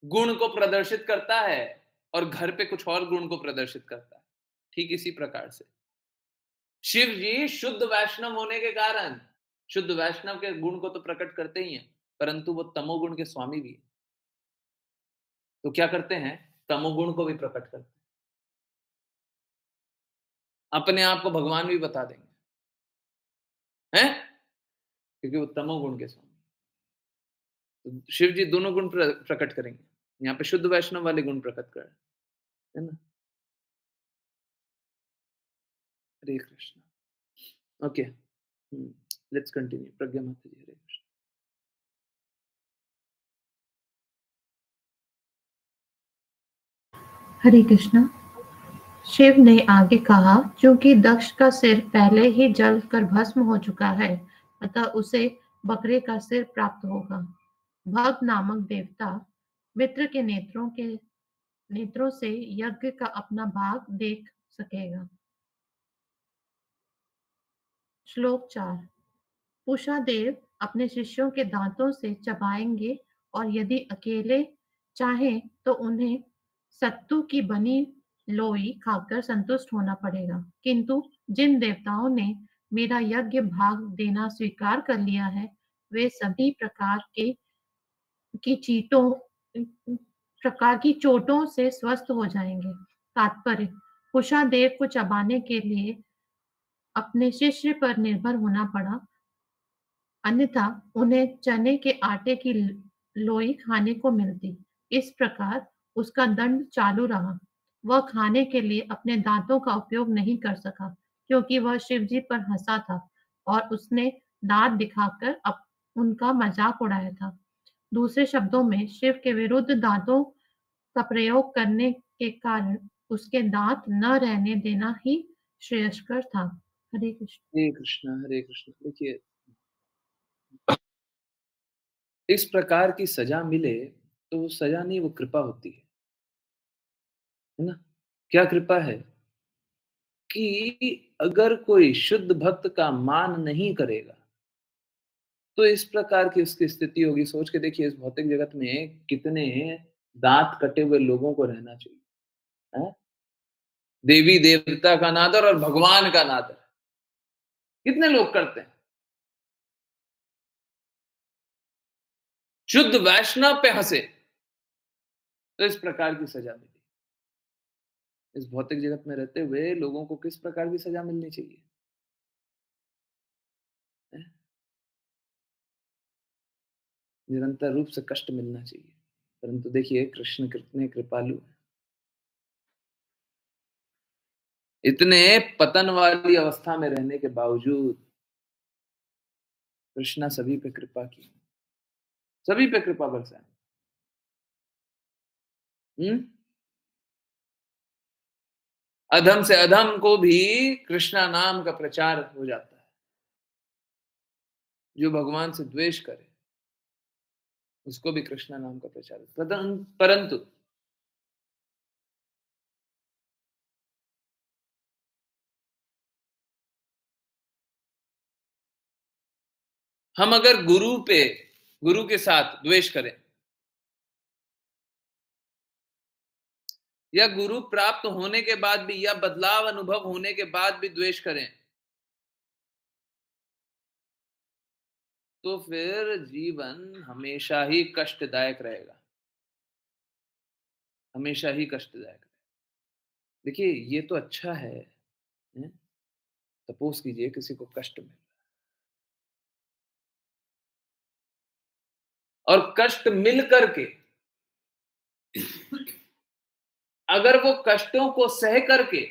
[SPEAKER 3] गुण को प्रदर्शित करता है और घर पे कुछ और गुण को प्रदर्शित करता है, ठीक इसी प्रकार से शिव जी शुद्ध वैष्णव होने के कारण शुद्ध वैष्णव के गुण को तो प्रकट करते ही हैं, परंतु वो तमोगुण के स्वामी भी हैं। तो क्या करते हैं? तमोगुण को भी प्रकट करते हैं, अपने आप को भगवान भी बता देंगे, हैं? क्योंकि वो तमोगुण के स्वामी। तो शिव जी दोनों गुण प्रकट करेंगे, यहाँ पे शुद्ध वैष्णव वाले गुण प्रकट कर, है ना। Hare Krishna. Okay, let's continue. Pragya माता जी, हरे कृष्ण।
[SPEAKER 4] हरे कृष्णा। शिव ने आगे कहा, क्योंकि दक्ष का सिर पहले ही जल कर भस्म हो चुका है, अतः उसे बकरे का सिर प्राप्त होगा। भग नामक देवता मित्र के नेत्रों से यज्ञ का अपना भाग देख सकेगा। श्लोक 4। पूषादेव अपने शिष्यों के दांतों से चबाएंगे, और यदि अकेले चाहें तो उन्हें सत्तू की बनी लोई खाकर संतुष्ट होना पड़ेगा। किंतु जिन देवताओं ने मेरा यज्ञ भाग देना स्वीकार कर लिया है, वे सभी प्रकार की चोटों से स्वस्थ हो जाएंगे। तात्पर्य: कुशादेव को चबाने के लिए अपने शिष्य पर निर्भर होना पड़ा, अन्यथा उन्हें चने के आटे की लोई खाने को मिलती। इस प्रकार उसका दंड चालू रहा। वह खाने के लिए अपने दांतों का उपयोग नहीं कर सका, क्योंकि वह शिवजी पर हंसा था और उसने दांत दिखाकर उनका मजाक उड़ाया था। दूसरे शब्दों में, शिव के विरुद्ध दांतों का प्रयोग करने के कारण उसके दांत न रहने देना ही श्रेयस्कर था। हरे कृष्ण।
[SPEAKER 3] हरे कृष्णा, हरे कृष्णा। देखिए, इस प्रकार की सजा मिले तो वो सजा नहीं, वो कृपा होती है ना? क्या कृपा है? कि अगर कोई शुद्ध भक्त का मान नहीं करेगा, तो इस प्रकार की उसकी स्थिति होगी। सोच के देखिए, इस भौतिक जगत में कितने दांत कटे हुए लोगों को रहना चाहिए, हैं? देवी देवता का नादर और भगवान का नादर कितने लोग करते हैं। शुद्ध वैष्णव पे हंसे तो इस प्रकार की सजा मिली। इस भौतिक जगत में रहते हुए लोगों को किस प्रकार की सजा मिलनी चाहिए, हैं? निरंतर रूप से कष्ट मिलना चाहिए। परंतु देखिए, कृष्ण कितने कृपालु हैं। इतने पतन वाली अवस्था में रहने के बावजूद कृष्णा सभी पे कृपा की, सभी पे कृपा बरसाए। अधम से अधम को भी कृष्णा नाम का प्रचार हो जाता है। जो भगवान से द्वेष करे उसको भी कृष्णा नाम का प्रचार। परंतु हम अगर गुरु के साथ द्वेष करें, या गुरु प्राप्त होने के बाद भी, या बदलाव अनुभव होने के बाद भी द्वेष करें, तो फिर जीवन हमेशा ही कष्टदायक रहेगा, हमेशा ही कष्टदायक। देखिए, ये तो अच्छा है, सपोज कीजिए किसी को कष्ट मिल, और कष्ट मिल करके अगर वो कष्टों को सह करके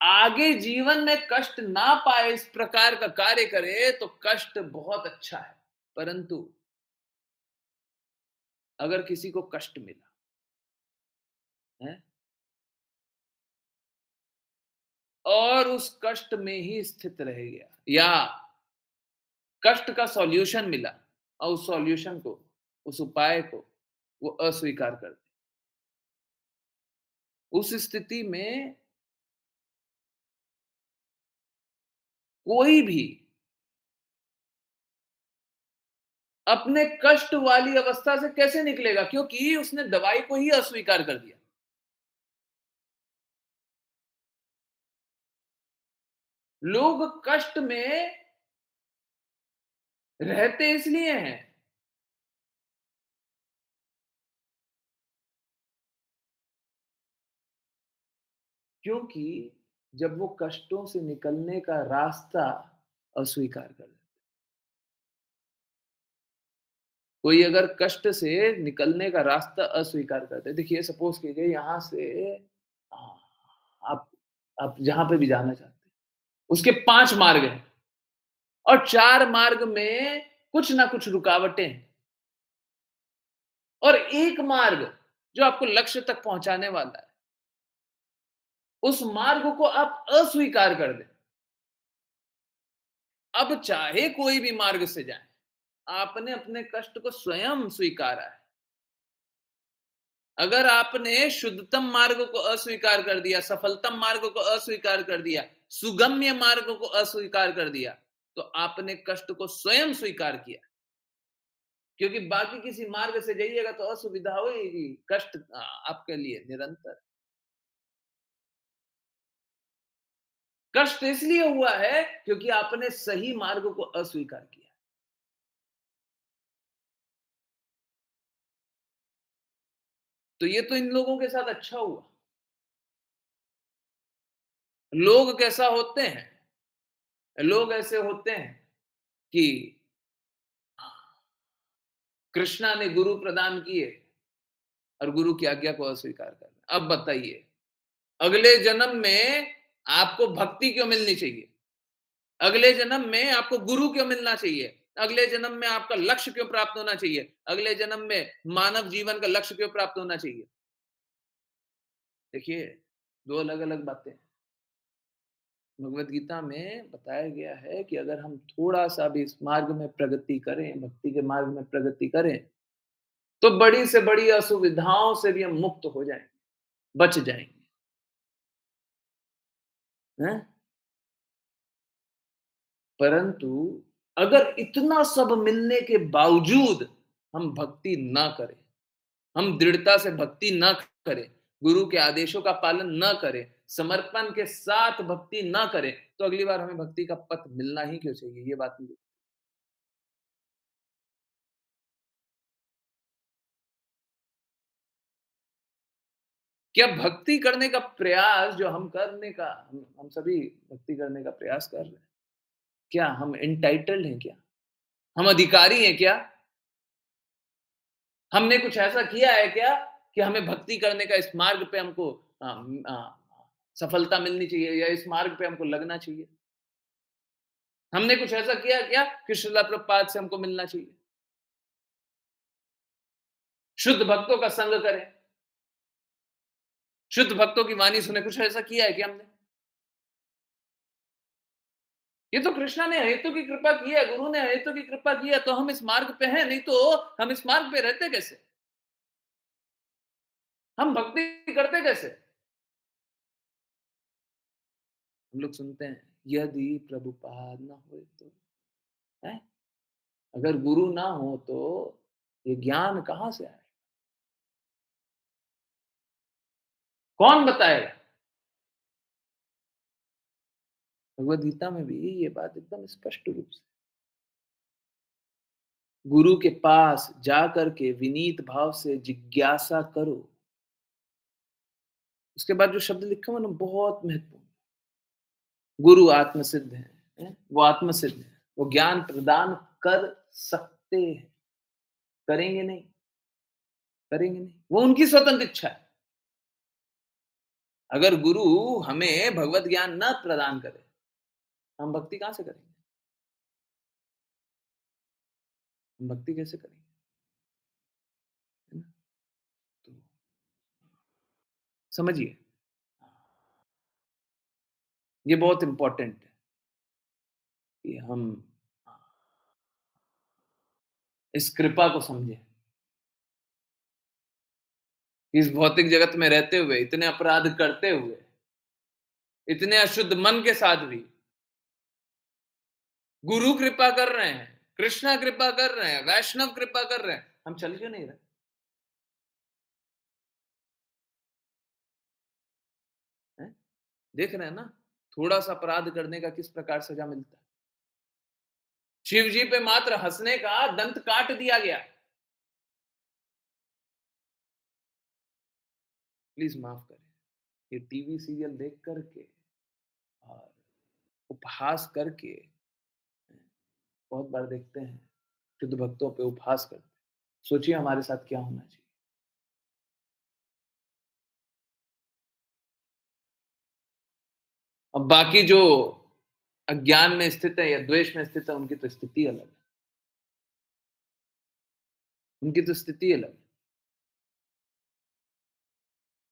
[SPEAKER 3] आगे जीवन में कष्ट ना पाए, इस प्रकार का कार्य करे, तो कष्ट बहुत अच्छा है। परंतु अगर किसी को कष्ट मिला है और उस कष्ट में ही स्थित रह गया, या कष्ट का सॉल्यूशन मिला और उस सॉल्यूशन को, उस उपाय को वो अस्वीकार कर दे, उस स्थिति में कोई भी अपने कष्ट वाली अवस्था से कैसे निकलेगा, क्योंकि उसने दवाई को ही अस्वीकार कर दिया। लोग कष्ट में रहते इसलिए हैं क्योंकि जब वो कष्टों से निकलने का रास्ता अस्वीकार कर दे। कोई अगर कष्ट से निकलने का रास्ता अस्वीकार करते, देखिए सपोज कीजिए यहां से आ, आप आप जहां पे भी जाना चाहते हैं, उसके 5 मार्ग हैं और 4 मार्ग में कुछ ना कुछ रुकावटें हैं, और एक मार्ग जो आपको लक्ष्य तक पहुंचाने वाला है, उस मार्ग को आप अस्वीकार कर दें। अब चाहे कोई भी मार्ग से जाए, आपने अपने कष्ट को स्वयं स्वीकारा है। अगर आपने शुद्धतम मार्ग को अस्वीकार कर दिया, सफलतम मार्ग को अस्वीकार कर दिया, सुगम्य मार्ग को अस्वीकार कर दिया, तो आपने कष्ट को स्वयं स्वीकार किया। क्योंकि बाकी किसी मार्ग से जाइएगा तो असुविधा होगी, कष्ट आपके लिए निरंतर। कष्ट इसलिए हुआ है क्योंकि आपने सही मार्ग को अस्वीकार किया। तो ये तो इन लोगों के साथ अच्छा हुआ, लोग कैसा होते हैं, लोग ऐसे होते हैं कि कृष्णा ने गुरु प्रदान किए और गुरु की आज्ञा को अस्वीकार कर दिया। अब बताइए, अगले जन्म में आपको भक्ति क्यों मिलनी चाहिए? अगले जन्म में आपको गुरु क्यों मिलना चाहिए? अगले जन्म में आपका लक्ष्य क्यों प्राप्त होना चाहिए? अगले जन्म में मानव जीवन का लक्ष्य क्यों प्राप्त होना चाहिए? देखिए, दो अलग अलग बातें। भगवत गीता में बताया गया है कि अगर हम थोड़ा सा भी इस मार्ग में प्रगति करें, भक्ति के मार्ग में प्रगति करें, तो बड़ी से बड़ी असुविधाओं से भी हम मुक्त हो जाएंगे, बच जाएंगे। हैं? परंतु अगर इतना सब मिलने के बावजूद हम भक्ति ना करें, हम दृढ़ता से भक्ति ना करें, गुरु के आदेशों का पालन ना करें, समर्पण के साथ भक्ति ना करें, तो अगली बार हमें भक्ति का पथ मिलना ही क्यों चाहिए? ये बात मुझे क्या भक्ति करने का प्रयास जो हम करने का हम सभी भक्ति करने का प्रयास कर रहे हैं, क्या हम एंटाइटल्ड हैं? क्या हम अधिकारी हैं? क्या हमने कुछ ऐसा किया है क्या कि हमें भक्ति करने का इस मार्ग पे हमको सफलता मिलनी चाहिए या इस मार्ग पे हमको लगना चाहिए? हमने कुछ ऐसा किया क्या कि श्रील प्रभुपाद से हमको मिलना चाहिए? शुद्ध भक्तों का संग करें, शुद्ध भक्तों की वाणी सुने, कुछ ऐसा किया है कि हमने? ये तो कृष्णा ने हेतु की कृपा की है, गुरु ने हेतु की कृपा की है, तो हम इस मार्ग पे हैं, नहीं तो हम इस मार्ग पे रहते कैसे? हम भक्ति करते कैसे? हम लोग सुनते हैं यदि प्रभुपाद ना हो तो है, अगर गुरु ना हो तो ये ज्ञान कहां से आए? कौन बताएगा? भगवद गीता में भी ये बात एकदम स्पष्ट रूप से, गुरु के पास जाकर के विनीत भाव से जिज्ञासा करो। उसके बाद जो शब्द लिखा हुआ ना बहुत महत्वपूर्ण, गुरु आत्मसिद्ध है, वो आत्मसिद्ध है, वो ज्ञान प्रदान कर सकते हैं, करेंगे नहीं, करेंगे नहीं, वो उनकी स्वतंत्र इच्छा है। अगर गुरु हमें भगवत ज्ञान न प्रदान करे, हम भक्ति कहां से करेंगे? हम भक्ति कैसे करेंगे? है ना? तो समझिए, ये बहुत इंपॉर्टेंट है कि हम इस कृपा को समझें। इस भौतिक जगत में रहते हुए, इतने अपराध करते हुए, इतने अशुद्ध मन के साथ भी गुरु कृपा कर रहे हैं, कृष्णा कृपा कर रहे हैं, वैष्णव कृपा कर रहे हैं, हम चल क्यों नहीं रहे? देख रहे हैं ना थोड़ा सा अपराध करने का किस प्रकार सजा मिलता है। शिव जी पे मात्र हंसने का दंत काट दिया गया। प्लीज माफ करें, ये टीवी सीरियल देख करके और उपहास करके बहुत बार देखते हैं, शुद्ध भक्तों पे उपहास करते हैं। सोचिए हमारे साथ क्या होना चाहिए। अब बाकी जो अज्ञान में स्थित है या द्वेष में स्थित है, उनकी तो स्थिति अलग है, उनकी तो स्थिति अलग है।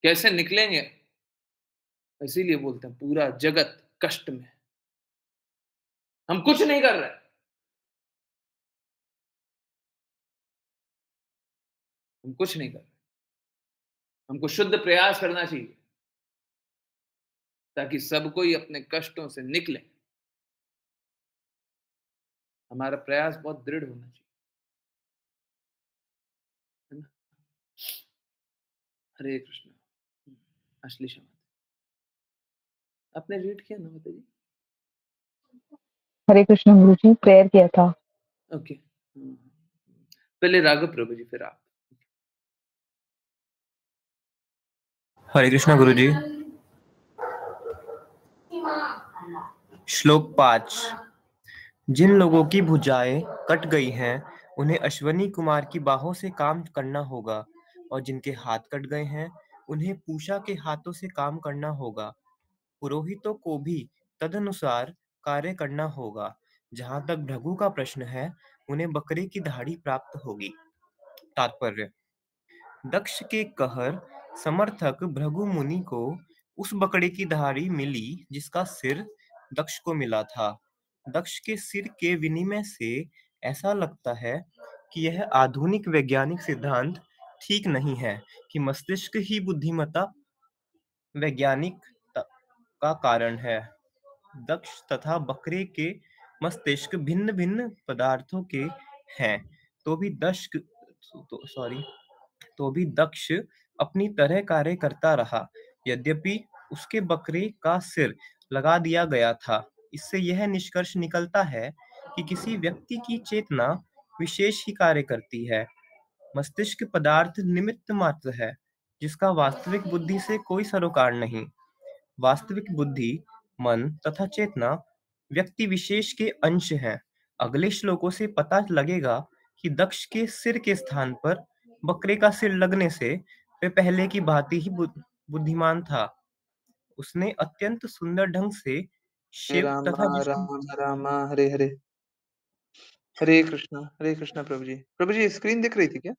[SPEAKER 3] कैसे निकलेंगे? इसीलिए बोलते हैं पूरा जगत कष्ट में, हम कुछ नहीं कर रहे, हम कुछ नहीं कर रहे। हमको शुद्ध प्रयास करना चाहिए ताकि सब कोई अपने कष्टों से निकले। हमारा प्रयास बहुत दृढ़ होना चाहिए, है ना? हरे कृष्ण। अश्लीषा आपने रीड किया ना माता जी?
[SPEAKER 5] हरे कृष्ण गुरु जी, प्रेयर किया था।
[SPEAKER 3] ओके, पहले राघव प्रभु जी, फिर आप।
[SPEAKER 6] हरे कृष्ण गुरु जी। श्लोक 5। जिन लोगों की भुजाएं कट गई हैं उन्हें अश्वनी कुमार की बाहों से काम करना होगा, और जिनके हाथ कट गए हैं उन्हें पूषा के हाथों से काम करना होगा। पुरोहितों को भी तदनुसार कार्य करना होगा। जहां तक भृगु का प्रश्न है, उन्हें बकरे की दाढ़ी प्राप्त होगी। तात्पर्य: दक्ष के कहर समर्थक भृगु मुनि को उस बकरे की दाढ़ी मिली जिसका सिर दक्ष को मिला था। दक्ष के सिर के विनिमय से ऐसा लगता है कि यह आधुनिक वैज्ञानिक सिद्धांत ठीक नहीं है कि मस्तिष्क ही बुद्धिमत्ता वैज्ञानिक का कारण है। दक्ष तथा बकरे के मस्तिष्क भिन्न भिन्न पदार्थों के हैं, तो भी दक्ष अपनी तरह कार्य करता रहा, यद्यपि उसके बकरे का सिर लगा दिया गया था। इससे यह निष्कर्ष निकलता है कि किसी व्यक्ति की चेतना विशेष ही कार्य करती है। मस्तिष्क पदार्थ निमित्त मात्र है, जिसका वास्तविक बुद्धि से कोई सरोकार नहीं। वास्तविक बुद्धि, मन तथा चेतना व्यक्ति विशेष के अंश हैं। अगले श्लोकों से पता लगेगा कि दक्ष के सिर के स्थान पर बकरे का सिर लगने से वह पहले की भांति ही बुद्धिमान था। उसने अत्यंत सुंदर ढंग से शिव तथा
[SPEAKER 3] रामा
[SPEAKER 6] विष्णु
[SPEAKER 3] राम रामा हरे हरे। हरे कृष्णा प्रभु जी। प्रभु जी स्क्रीन दिख रही थी क्या?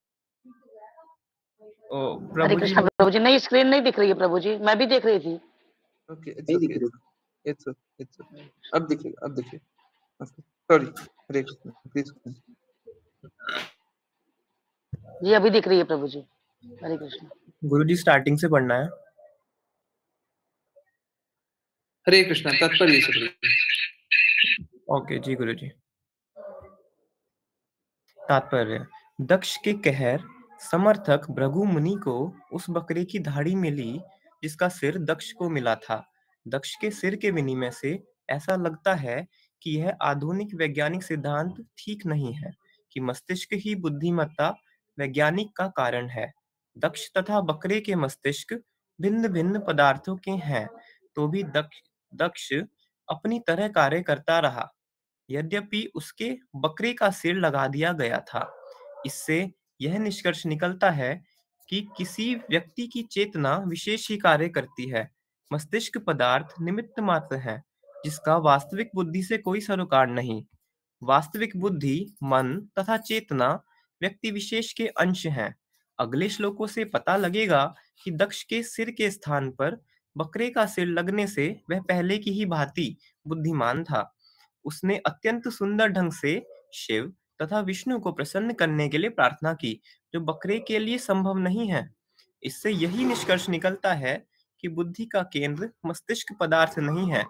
[SPEAKER 7] हरे
[SPEAKER 6] प्रभु जी
[SPEAKER 7] कृष्णा प्रभु जी। नहीं, स्क्रीन नहीं दिख रही है प्रभु जी, मैं भी देख रही थी।
[SPEAKER 3] Okay it's okay. अब दिख रही। Okay sorry. Hare Krishna please.
[SPEAKER 7] जी अभी दिख रही है प्रभु जी। हरे कृष्णा।
[SPEAKER 6] गुरु जी स्टार्टिंग से पढ़ना है।
[SPEAKER 3] हरे कृष्णा तात्पर्य से पढ़िए।
[SPEAKER 6] ओके जी गुरु जी। तात्पर्य: दक्ष के कहर समर्थक भृगु मुनि को उस बकरे की दाढ़ी मिली जिसका सिर दक्ष को मिला था। दक्ष के सिर के विनिमय से ऐसा लगता है कि यह आधुनिक वैज्ञानिक सिद्धांत ठीक नहीं है कि मस्तिष्क ही बुद्धिमत्ता वैज्ञानिक का कारण है। दक्ष तथा बकरे के मस्तिष्क भिन्न भिन्न पदार्थों के हैं, तो भी दक्ष अपनी तरह कार्य करता रहा, यद्यपि उसके बकरे का सिर लगा दिया गया था। इससे यह निष्कर्ष निकलता है कि किसी व्यक्ति की चेतना विशेष ही कार्य करती है। मस्तिष्क पदार्थ निमित्त मात्र है, जिसका वास्तविक बुद्धि से कोई सरोकार नहीं। वास्तविक बुद्धि, मन तथा चेतना व्यक्ति विशेष के अंश हैं। अगले श्लोकों से पता लगेगा कि दक्ष के सिर के स्थान पर बकरे का सिर लगने से वह पहले की ही भांति बुद्धिमान था। उसने अत्यंत सुंदर ढंग से शिव तथा विष्णु को प्रसन्न करने के लिए प्रार्थना की, जो बकरे के लिए संभव नहीं है। इससे यही निष्कर्ष निकलता है कि बुद्धि का केंद्र मस्तिष्क पदार्थ नहीं है,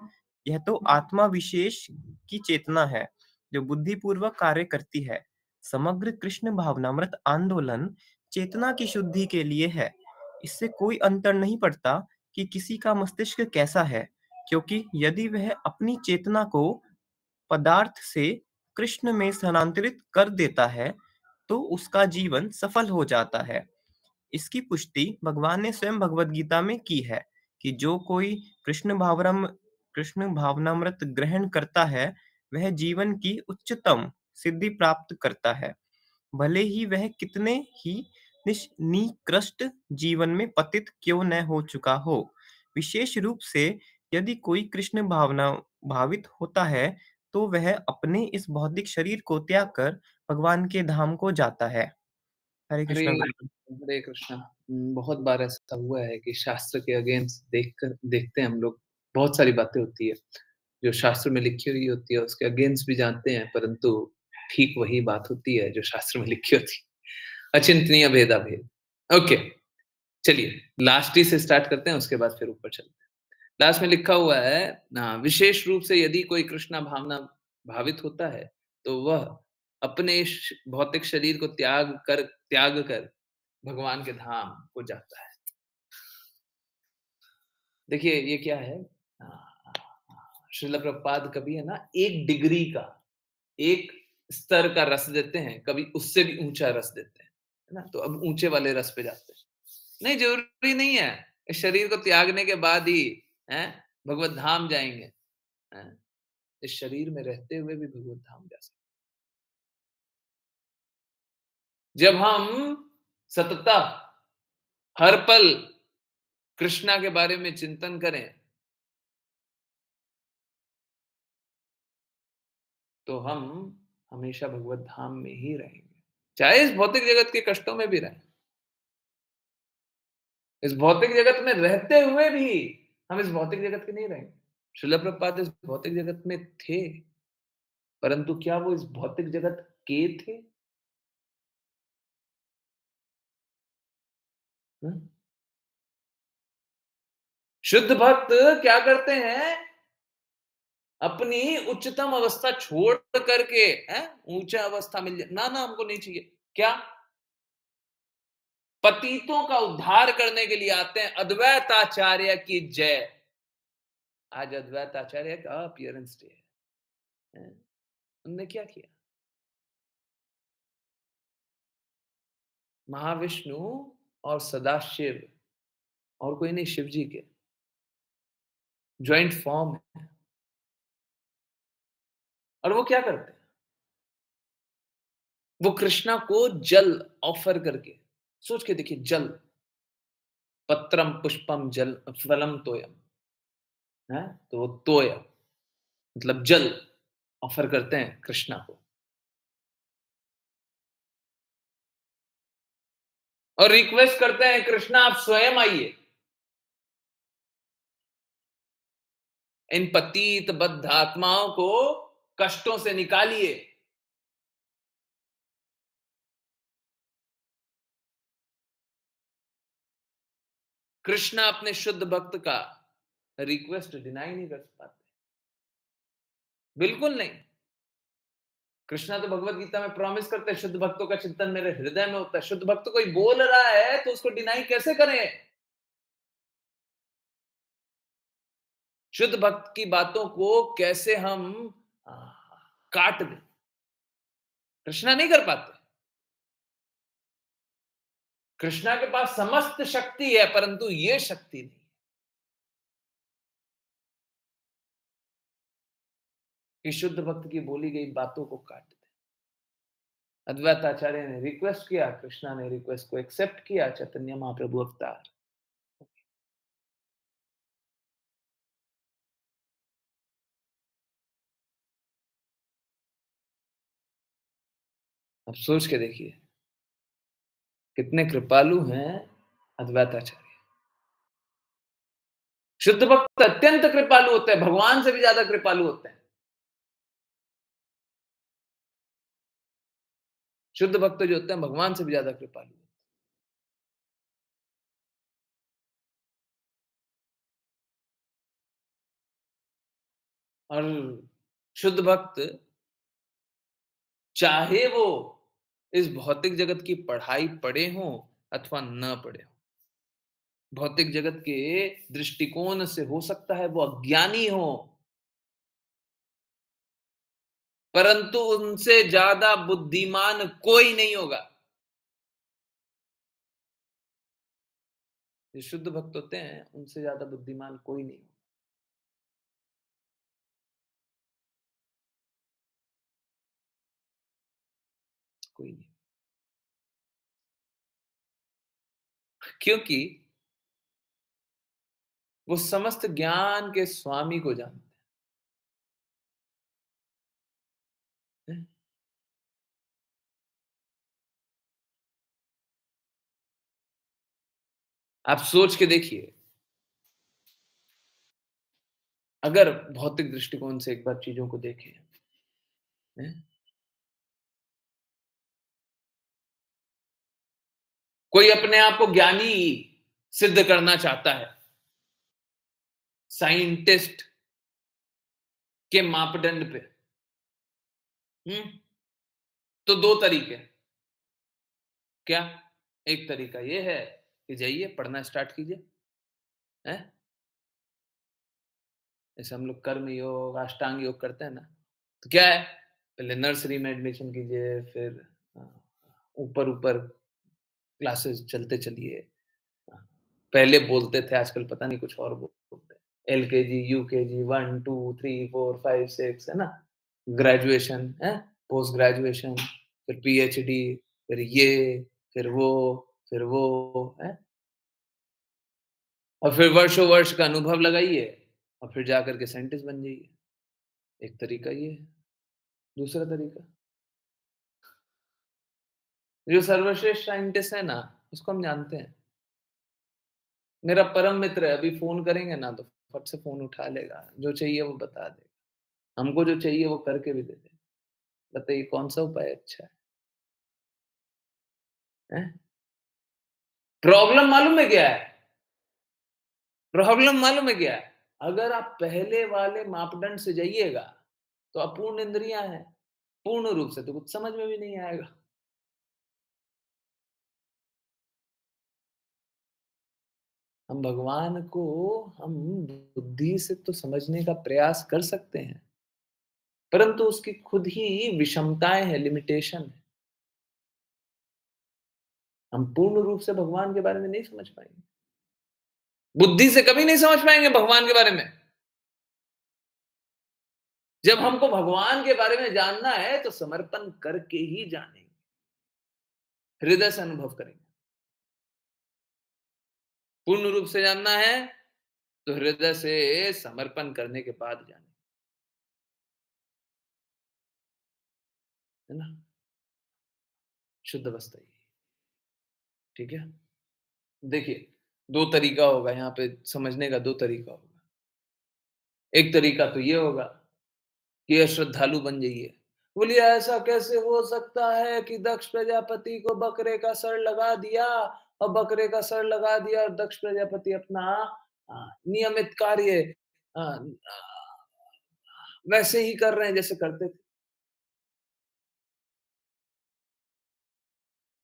[SPEAKER 6] यह तो आत्मा विशेष की चेतना है जो बुद्धिपूर्वक कार्य करती है। समग्र कृष्ण भावनामृत आंदोलन चेतना की शुद्धि के लिए है। इससे कोई अंतर नहीं पड़ता कि किसी का मस्तिष्क कैसा है, क्योंकि यदि वह अपनी चेतना को पदार्थ से कृष्ण में स्थानांतरित कर देता है तो उसका जीवन सफल हो जाता है। इसकी पुष्टि भगवान ने स्वयं भगवद गीता में की है कि जो कोई कृष्ण भावनामृत ग्रहण करता है वह जीवन की उच्चतम सिद्धि प्राप्त करता है, भले ही वह कितने ही निकृष्ट जीवन में पतित क्यों न हो चुका हो। विशेष रूप से यदि कोई कृष्ण भावना भावित होता है तो वह अपने इस भौतिक शरीर को त्याग कर भगवान के धाम को जाता है। हरे कृष्णा।
[SPEAKER 3] हरे कृष्णा। बहुत बार ऐसा हुआ है कि शास्त्र के अगेंस्ट देखते हैं हम लोग, बहुत सारी बातें होती है जो शास्त्र में लिखी हुई होती है, उसके अगेंस्ट भी जानते हैं, परंतु ठीक वही बात होती है जो शास्त्र में लिखी होती है। अचिंतनीय भेदा भेद। ओके चलिए लास्ट ही से स्टार्ट करते हैं, उसके बाद फिर ऊपर चलते हैं। लास्ट में लिखा हुआ है विशेष रूप से यदि कोई कृष्णा भावना भावित होता है तो वह अपने भौतिक शरीर को त्याग कर भगवान के धाम को जाता है। देखिए ये क्या है, श्रील प्रभुपाद कभी है ना एक डिग्री का, एक स्तर का रस देते हैं, कभी उससे भी ऊंचा रस देते हैं, है ना। तो अब ऊंचे वाले रस पे जाते हैं। नहीं, जरूरी नहीं है इस शरीर को त्यागने के बाद ही है भगवत धाम जाएंगे, हैं? इस शरीर में रहते हुए भी भगवत धाम जा सकते। जब हम सततः हर पल कृष्णा के बारे में चिंतन करें, तो हम हमेशा भगवत धाम में ही रहेंगे, चाहे इस भौतिक जगत के कष्टों में भी रहें। इस भौतिक जगत में रहते हुए भी हम इस भौतिक जगत के नहीं रहेंगे। श्रील प्रभुपाद इस भौतिक जगत में थे, परंतु क्या वो इस भौतिक जगत के थे? हम्म? शुद्ध भक्त क्या करते हैं? अपनी उच्चतम अवस्था छोड़ करके ऊंचा अवस्था मिल जाए, ना हमको नहीं चाहिए। क्या? पतितों का उद्धार करने के लिए आते हैं। अद्वैताचार्य की जय। आज अद्वैताचार्य का अपीयरेंस डे है। उनने क्या किया? महाविष्णु और सदाशिव, और कोई नहीं, शिव जी के ज्वाइंट फॉर्म है। और वो क्या करते हैं? वो कृष्णा को जल ऑफर करके, सोच के देखिए, जल, पत्रम पुष्पम जल फलम तोयम, है तो वो तोय मतलब जल ऑफर करते हैं कृष्णा को, और रिक्वेस्ट करते हैं, कृष्णा आप स्वयं आइए, इन पतित बद्ध आत्माओं को कष्टों से निकालिए। कृष्णा अपने शुद्ध भक्त का रिक्वेस्ट डिनाई नहीं कर पाते, बिल्कुल नहीं। कृष्णा तो भगवत गीता में प्रॉमिस करते हैं, शुद्ध भक्तों का चिंतन मेरे हृदय में होता है। शुद्ध भक्त कोई बोल रहा है तो उसको डिनाई कैसे करें? शुद्ध भक्त की बातों को कैसे हम काट दें? कृष्णा नहीं कर पाते। कृष्णा के पास समस्त शक्ति है, परंतु ये शक्ति नहीं कि शुद्ध भक्त की बोली गई बातों को काट दे। अद्वैताचार्य ने रिक्वेस्ट किया, कृष्णा ने रिक्वेस्ट को एक्सेप्ट किया, चैतन्य महाप्रभु अवतार। अब सोच के देखिए कितने कृपालु हैं अद्वैताचार्य। शुद्ध भक्त अत्यंत कृपालु होते हैं, भगवान से भी ज्यादा कृपालु होते हैं। शुद्ध भक्त जो होते हैं भगवान से भी ज्यादा कृपालु होते हैं। और शुद्ध भक्त चाहे वो इस भौतिक जगत की पढ़ाई पढ़े हो अथवा न पढ़े हो, भौतिक जगत के दृष्टिकोण से हो सकता है वो अज्ञानी हो, परंतु उनसे ज्यादा बुद्धिमान कोई नहीं होगा। जो शुद्ध भक्त होते हैं उनसे ज्यादा बुद्धिमान कोई नहीं होगा। कोई नहीं, क्योंकि वो समस्त ज्ञान के स्वामी को जानते हैं। आप सोच के देखिए, अगर भौतिक दृष्टिकोण से एक बार चीजों को देखें, कोई अपने आप को ज्ञानी सिद्ध करना चाहता है, साइंटिस्ट के मापदंड पे, तो दो तरीके। क्या? एक तरीका ये है कि जाइए पढ़ना स्टार्ट कीजिए, जैसे हम लोग कर्म योग, अष्टांग योग करते हैं ना, तो क्या है, पहले नर्सरी में एडमिशन कीजिए, फिर ऊपर ऊपर क्लासेस चलते चलिए। पहले बोलते थे, आजकल पता नहीं कुछ और बोलते हैं। LKG, UKG, 1, 2, 3, 4, 5, 6, है ना, ग्रेजुएशन है, पोस्ट ग्रेजुएशन, फिर PhD, फिर ये, फिर वो है, और फिर वर्षों वर्ष का अनुभव लगाइए और फिर जाकर के साइंटिस्ट बन जाइए। एक तरीका ये है। दूसरा तरीका, जो सर्वश्रेष्ठ साइंटिस्ट है ना, उसको हम जानते हैं। मेरा परम मित्र है, अभी फोन करेंगे ना तो फट से फोन उठा लेगा, जो चाहिए वो बता देगा, हमको जो चाहिए वो करके भी दे देगा। बताइए कौन सा उपाय अच्छा है? प्रॉब्लम मालूम है क्या है? प्रॉब्लम मालूम है क्या है? अगर आप पहले वाले मापदंड से जाइएगा तो अपूर्ण इंद्रियां हैं, पूर्ण रूप से तो कुछ समझ में भी नहीं आएगा। हम भगवान को हम बुद्धि से तो समझने का प्रयास कर सकते हैं, परंतु उसकी खुद ही विषमताएं हैं, लिमिटेशन है। हम पूर्ण रूप से भगवान के बारे में नहीं समझ पाएंगे, बुद्धि से कभी नहीं समझ पाएंगे भगवान के बारे में। जब हमको भगवान के बारे में जानना है तो समर्पण करके ही जानेंगे, हृदय से अनुभव करेंगे। पूर्ण रूप से जानना है तो हृदय से समर्पण करने के बाद जाने, है ना, शुद्ध अवस्था ही। ठीक है, देखिए दो तरीका होगा यहाँ पे समझने का, दो तरीका होगा। एक तरीका तो ये होगा कि ये श्रद्धालु बन जाइए। बोलिए ऐसा कैसे हो सकता है कि दक्ष प्रजापति को बकरे का सर लगा दिया, और बकरे का सर लगा दिया और दक्ष प्रजापति अपना नियमित कार्य वैसे ही कर रहे हैं जैसे करते थे।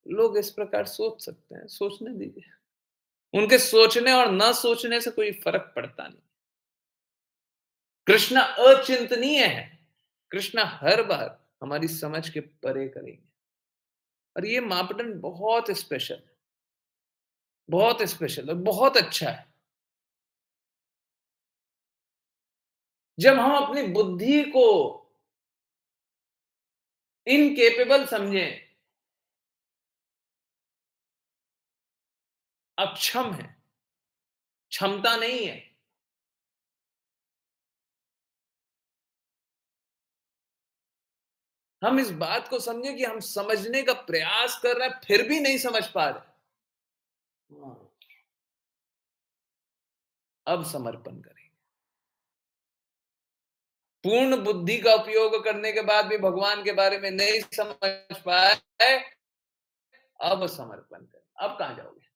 [SPEAKER 3] लोग इस प्रकार सोच सकते हैं, सोचने दीजिए। उनके सोचने और न सोचने से कोई फर्क पड़ता नहीं। कृष्ण अचिंतनीय है, कृष्ण हर बार हमारी समझ के परे करेंगे, और ये मापदंड बहुत स्पेशल है, बहुत स्पेशल और बहुत अच्छा है। जब हम अपनी बुद्धि को इनकेपेबल समझें, अक्षम है, क्षमता नहीं है, हम इस बात को समझे कि हम समझने का प्रयास कर रहे हैं फिर भी नहीं समझ पा रहे, अब समर्पण करें। पूर्ण बुद्धि का उपयोग करने के बाद भी भगवान के बारे में नहीं समझ पाए, अब समर्पण करें। अब कहां जाओगे,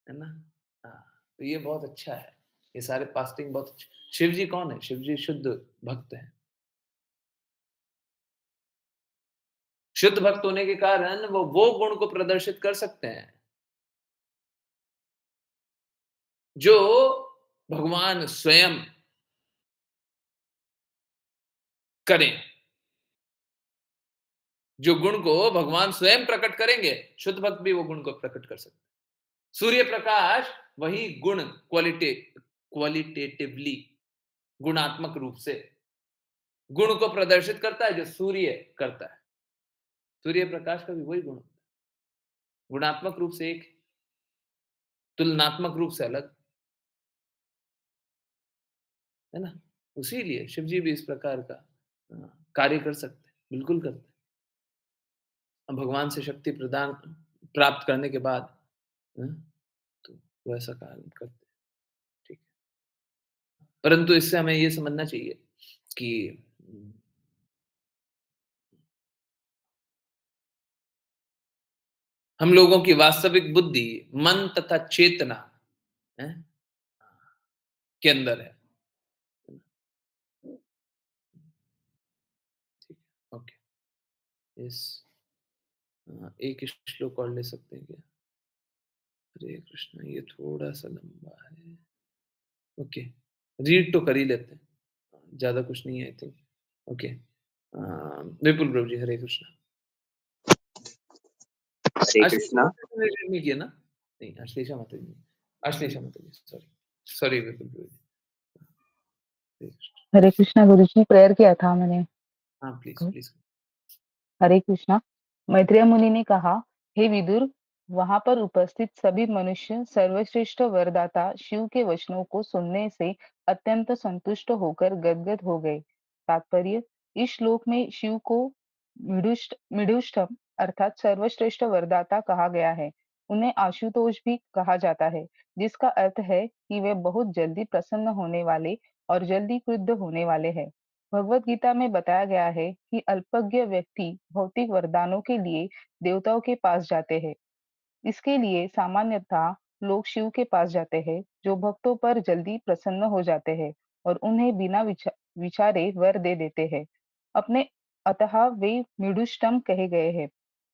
[SPEAKER 3] है ना? हाँ, तो ये बहुत अच्छा है, ये सारे फास्टिंग बहुत अच्छा। शिव जी कौन है? शिव जी शुद्ध भक्त हैं। शुद्ध भक्त होने के कारण वो गुण को प्रदर्शित कर सकते हैं जो भगवान स्वयं करें, जो गुण को भगवान स्वयं प्रकट करेंगे, शुद्ध भक्त भी वो गुण को प्रकट कर सकते हैं। सूर्य प्रकाश वही गुण क्वालिटेटिवली, गुणात्मक रूप से गुण को प्रदर्शित करता है जो सूर्य करता है। सूर्य प्रकाश का भी वही गुण, गुणात्मक रूप से एक, तुलनात्मक रूप से अलग, है ना? उसी लिए शिव जी भी इस प्रकार का कार्य कर सकते हैं, बिल्कुल करते हैं। भगवान से शक्ति प्रदान प्राप्त करने के बाद तो वो ऐसा कार्य करते हैं। ठीक है, परंतु इससे हमें ये समझना चाहिए कि हम लोगों की वास्तविक बुद्धि मन तथा चेतना है के अंदर है। ठीक है, ओके। इस एक श्लोक और ले सकते हैं क्या? हरे कृष्ण, ये थोड़ा सा लंबा है। ओके, रीड तो कर ही लेते हैं, ज्यादा कुछ नहीं है I think. Okay, Vipul Prabhu ji, Hare Krishna.
[SPEAKER 8] Hare Krishna.
[SPEAKER 3] Read नहीं किया ना? नहीं, Ashlesha Mata ji, Ashlesha Mata ji, sorry. Sorry Vipul Prabhu ji.
[SPEAKER 5] Hare Krishna Guruji, prayer किया था मैंने।
[SPEAKER 3] हाँ प्लीज प्लीज।
[SPEAKER 5] हरे कृष्णा। मैत्रेय मुनि ने कहा, हे विदुर, वहां पर उपस्थित सभी मनुष्य सर्वश्रेष्ठ वरदाता शिव के वचनों को सुनने से अत्यंत संतुष्ट होकर गदगद हो गए। तात्पर्य, इस श्लोक में शिव को मिडुष्टम अर्थात सर्वश्रेष्ठ वरदाता कहा गया है। उन्हें आशुतोष भी कहा जाता है, जिसका अर्थ है कि वे बहुत जल्दी प्रसन्न होने वाले और जल्दी क्रुद्ध होने वाले हैं। भगवत गीता में बताया गया है कि अल्पज्ञ व्यक्ति भौतिक वरदानों के लिए देवताओं के पास जाते हैं। इसके लिए सामान्यतः लोग शिव के पास जाते हैं, जो भक्तों पर जल्दी प्रसन्न हो जाते हैं और उन्हें बिना विचारे वर दे देते हैं। अपने अतः वे मिडुष्टम कहे गए हैं।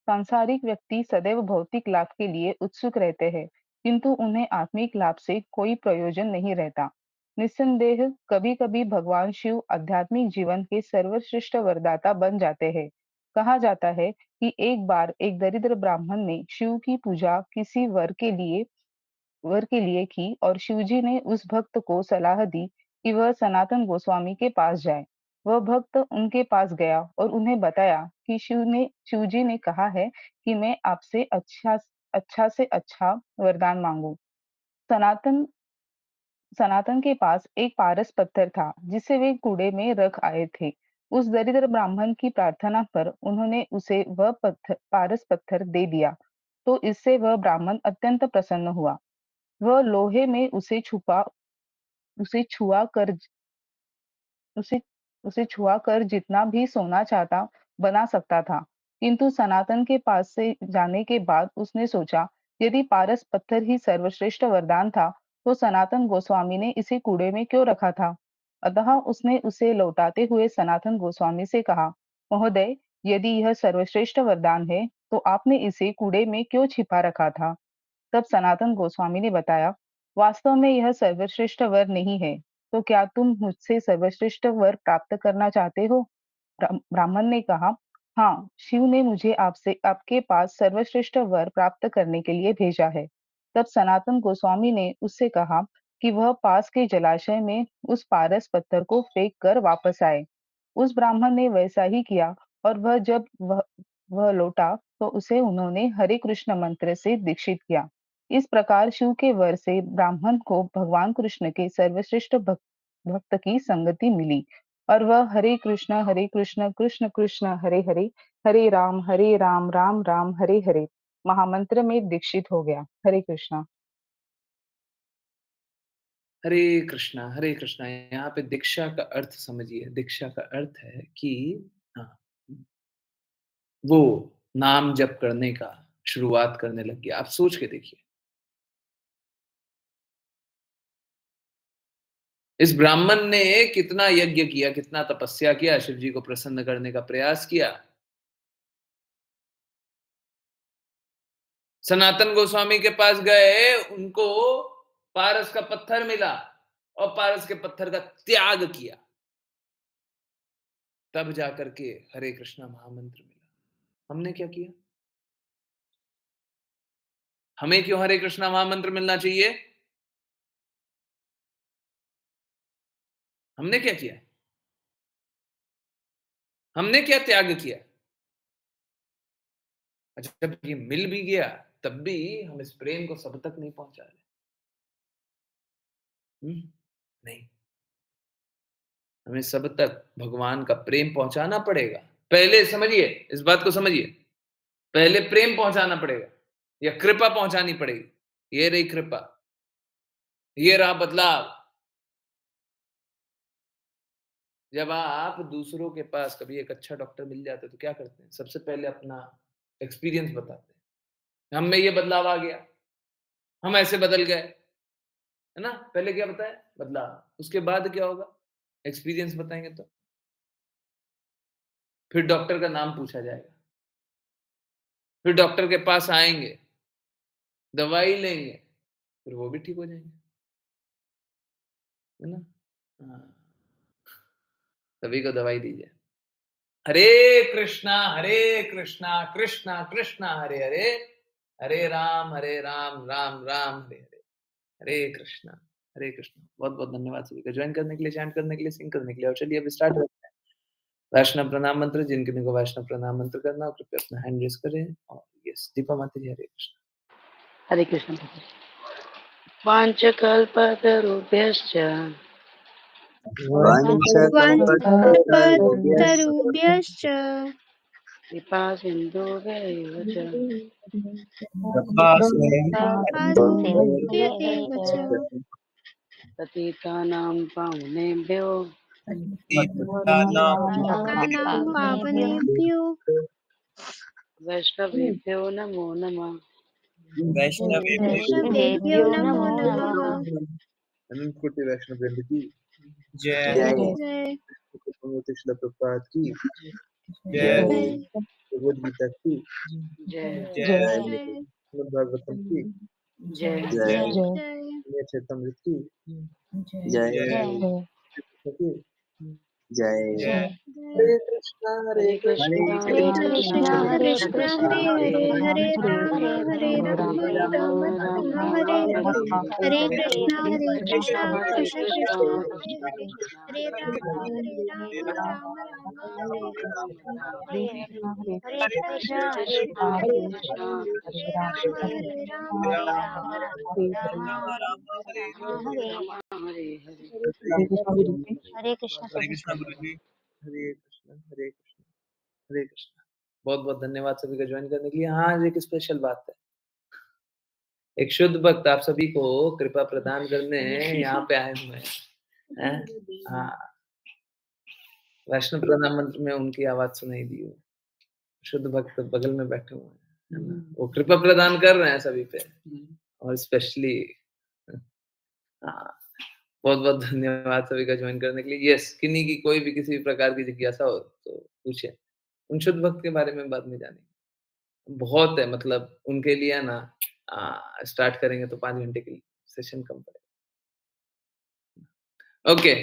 [SPEAKER 5] सांसारिक व्यक्ति सदैव भौतिक लाभ के लिए उत्सुक रहते हैं, किंतु उन्हें आत्मिक लाभ से कोई प्रयोजन नहीं रहता। निस्संदेह कभी कभी भगवान शिव आध्यात्मिक जीवन के सर्वश्रेष्ठ वरदाता बन जाते हैं। कहा जाता है कि एक बार एक दरिद्र ब्राह्मण ने शिव की पूजा किसी वर के लिए की और शिवजी ने उस भक्त को सलाह दी कि वह सनातन गोस्वामी के पास जाए। वह भक्त उनके पास गया और उन्हें बताया कि शिवजी ने कहा है कि मैं आपसे अच्छा से अच्छा वरदान मांगू। सनातन सनातन के पास एक पारस पत्थर था, जिसे वे कूड़े में रख आए थे। उस दरिद्र ब्राह्मण की प्रार्थना पर उन्होंने उसे वह पारस पत्थर दे दिया, तो इससे वह ब्राह्मण अत्यंत प्रसन्न हुआ। वह लोहे में उसे छुआ कर उसे उसे छुआ कर जितना भी सोना चाहता बना सकता था। किंतु सनातन के पास से जाने के बाद उसने सोचा, यदि पारस पत्थर ही सर्वश्रेष्ठ वरदान था, तो सनातन गोस्वामी ने इसे कूड़े में क्यों रखा था। अतः उसने उसे लौटाते हुए सनातन गोस्वामी से कहा, महोदय, यदि यह सर्वश्रेष्ठ वरदान है, तो आपने इसे कूड़े में क्यों छिपा रखा था। तब सनातन गोस्वामी ने बताया, वास्तव में यह सर्वश्रेष्ठ वर नहीं है, तो क्या तुम मुझसे सर्वश्रेष्ठ वर प्राप्त करना चाहते हो। ब्राह्मण ने कहा, हाँ, शिव ने मुझे आपके पास सर्वश्रेष्ठ वर प्राप्त करने के लिए भेजा है। तब सनातन गोस्वामी ने उससे कहा कि वह पास के जलाशय में उस पारस पत्थर को फेंक कर वापस आए। उस ब्राह्मण ने वैसा ही किया और वह लौटा तो उसे उन्होंने हरे कृष्ण मंत्र से दीक्षित किया। इस प्रकार शिव के वर से ब्राह्मण को भगवान कृष्ण के सर्वश्रेष्ठ भक्त की संगति मिली और वह हरे कृष्ण कृष्ण कृष्ण हरे हरे, हरे राम राम राम हरे हरे महामंत्र में दीक्षित हो गया। हरे कृष्णा।
[SPEAKER 3] हरे कृष्णा। यहाँ पे दीक्षा का अर्थ समझिए। दीक्षा का अर्थ है कि हाँ, वो नाम जप करने का शुरुआत करने लग गया। आप सोच के देखिए, इस ब्राह्मण ने कितना यज्ञ किया, कितना तपस्या किया, शिव जी को प्रसन्न करने का प्रयास किया। सनातन गोस्वामी के पास गए, उनको पारस का पत्थर मिला और पारस के पत्थर का त्याग किया, तब जाकर के हरे कृष्णा महामंत्र मिला। हमने क्या किया। हमें क्यों हरे कृष्णा महामंत्र मिलना चाहिए। हमने क्या किया, हमने क्या त्याग किया। अच्छा, जब ये मिल भी गया तब भी हम इस प्रेम को सब तक नहीं पहुंचा रहे। नहीं, हमें सब तक भगवान का प्रेम पहुंचाना पड़ेगा। पहले समझिए, इस बात को समझिए, पहले प्रेम पहुंचाना पड़ेगा या कृपा पहुंचानी पड़ेगी। ये रही कृपा, ये रहा बदलाव। जब आप दूसरों के पास कभी एक अच्छा डॉक्टर मिल जाता है तो क्या करते हैं, सबसे पहले अपना एक्सपीरियंस बताते हैं। हम में ये बदलाव आ गया, हम ऐसे बदल गए, है ना। पहले क्या बताया, बदलाव, उसके बाद क्या होगा, एक्सपीरियंस बताएंगे। तो फिर डॉक्टर का नाम पूछा जाएगा, फिर डॉक्टर के पास आएंगे, दवाई लेंगे, फिर वो भी ठीक हो जाएंगे, है ना। हाँ, सभी को दवाई दीजिए। हरे कृष्णा कृष्णा कृष्णा हरे हरे, हरे राम राम राम हरे हरे, हरे कृष्णा। हरे कृष्ण। बहुत बहुत धन्यवाद सभी का ज्वाइन करने के लिए, चैंट करने के लिए, सिंग करने के लिए। और चलिए अब स्टार्ट करते हैं वैष्णव प्रणाम मंत्र। जिनके को वैष्णव प्रणाम मंत्र करना हो कृपया अपना हैंड रेज करें। और यस, दीपा माता जी हरे कृष्ण।
[SPEAKER 7] हरे कृष्ण प्रभु जी। वाञ्छकल्पतरुभ्यश्च
[SPEAKER 2] वाञ्छकल्पतरुभ्यश्च
[SPEAKER 7] कृपा सिन्धुभ्यैव च
[SPEAKER 2] कृपासिन्धुभ्यैव च
[SPEAKER 7] पतितानां पावनेभ्यो
[SPEAKER 2] पतितानां पावनेभ्यो
[SPEAKER 7] वैष्णवेभ्यो नमो नमः।
[SPEAKER 2] वैष्णवेभ्यो नमो नमः।
[SPEAKER 3] अनंत कोटि वैष्णव वृंद की
[SPEAKER 6] जय
[SPEAKER 2] जय
[SPEAKER 3] शिला प्रभुपाद की
[SPEAKER 6] जय
[SPEAKER 2] जय
[SPEAKER 3] भगवद गीता की
[SPEAKER 7] जय
[SPEAKER 6] जय
[SPEAKER 3] श्रीमद् भागवतम की
[SPEAKER 7] जय
[SPEAKER 2] जय
[SPEAKER 3] चैतमृत की
[SPEAKER 6] जय
[SPEAKER 3] कृष्ण की
[SPEAKER 6] जय
[SPEAKER 3] हरे कृष्णा हरे
[SPEAKER 7] हरे
[SPEAKER 3] कृष्णा
[SPEAKER 7] कृष्णा
[SPEAKER 2] हरे कृष्णा हरे कृष्णा हरे हरे हरे राम
[SPEAKER 7] राम
[SPEAKER 2] राम
[SPEAKER 7] राम
[SPEAKER 2] राम हरे हरे हरे कृष्णा
[SPEAKER 7] हरे
[SPEAKER 2] कृष्ण
[SPEAKER 7] कृष्णा
[SPEAKER 2] कृष्ण
[SPEAKER 7] कृष्ण
[SPEAKER 2] हरे हरे
[SPEAKER 7] कृष्ण
[SPEAKER 2] हरे राम राम हरे हरे
[SPEAKER 7] राम राम
[SPEAKER 2] हरे हरे हरे कृष्णा
[SPEAKER 7] हरे कृष्णा
[SPEAKER 2] हरे
[SPEAKER 7] हरे
[SPEAKER 2] हरे
[SPEAKER 7] कृष्णा
[SPEAKER 2] हरे राम राम
[SPEAKER 7] हरे राम हरे हरे
[SPEAKER 2] हरे कृष्ण
[SPEAKER 6] हरे कृष्ण गुरु जी।
[SPEAKER 3] हरे कृष्णा हरे कृष्णा हरे कृष्णा। बहुत बहुत धन्यवाद सभी का ज्वाइन करने के लिए। हाँ, आज एक स्पेशल बात है। एक शुद्ध भक्त आप सभी को कृपा प्रदान करने यहाँ पे आए हुए हैं। हाँ, वैष्णव प्रणाम मंत्र में उनकी आवाज सुनाई दी हो। शुद्ध भक्त बगल में बैठे हुए हैं, है ना? वो कृपा प्रदान कर रहे हैं सभी पे, और स्पेशली बहुत बहुत धन्यवाद सभी का ज्वाइन करने के लिए। यस, किन्हीं की कोई भी किसी भी प्रकार की जिज्ञासा हो तो पूछे। उन शुद्ध भक्त के बारे में बाद में जानेंगे। बहुत है, मतलब उनके लिए ना स्टार्ट करेंगे तो 5 घंटे की सेशन कम पड़ेगा। ओके,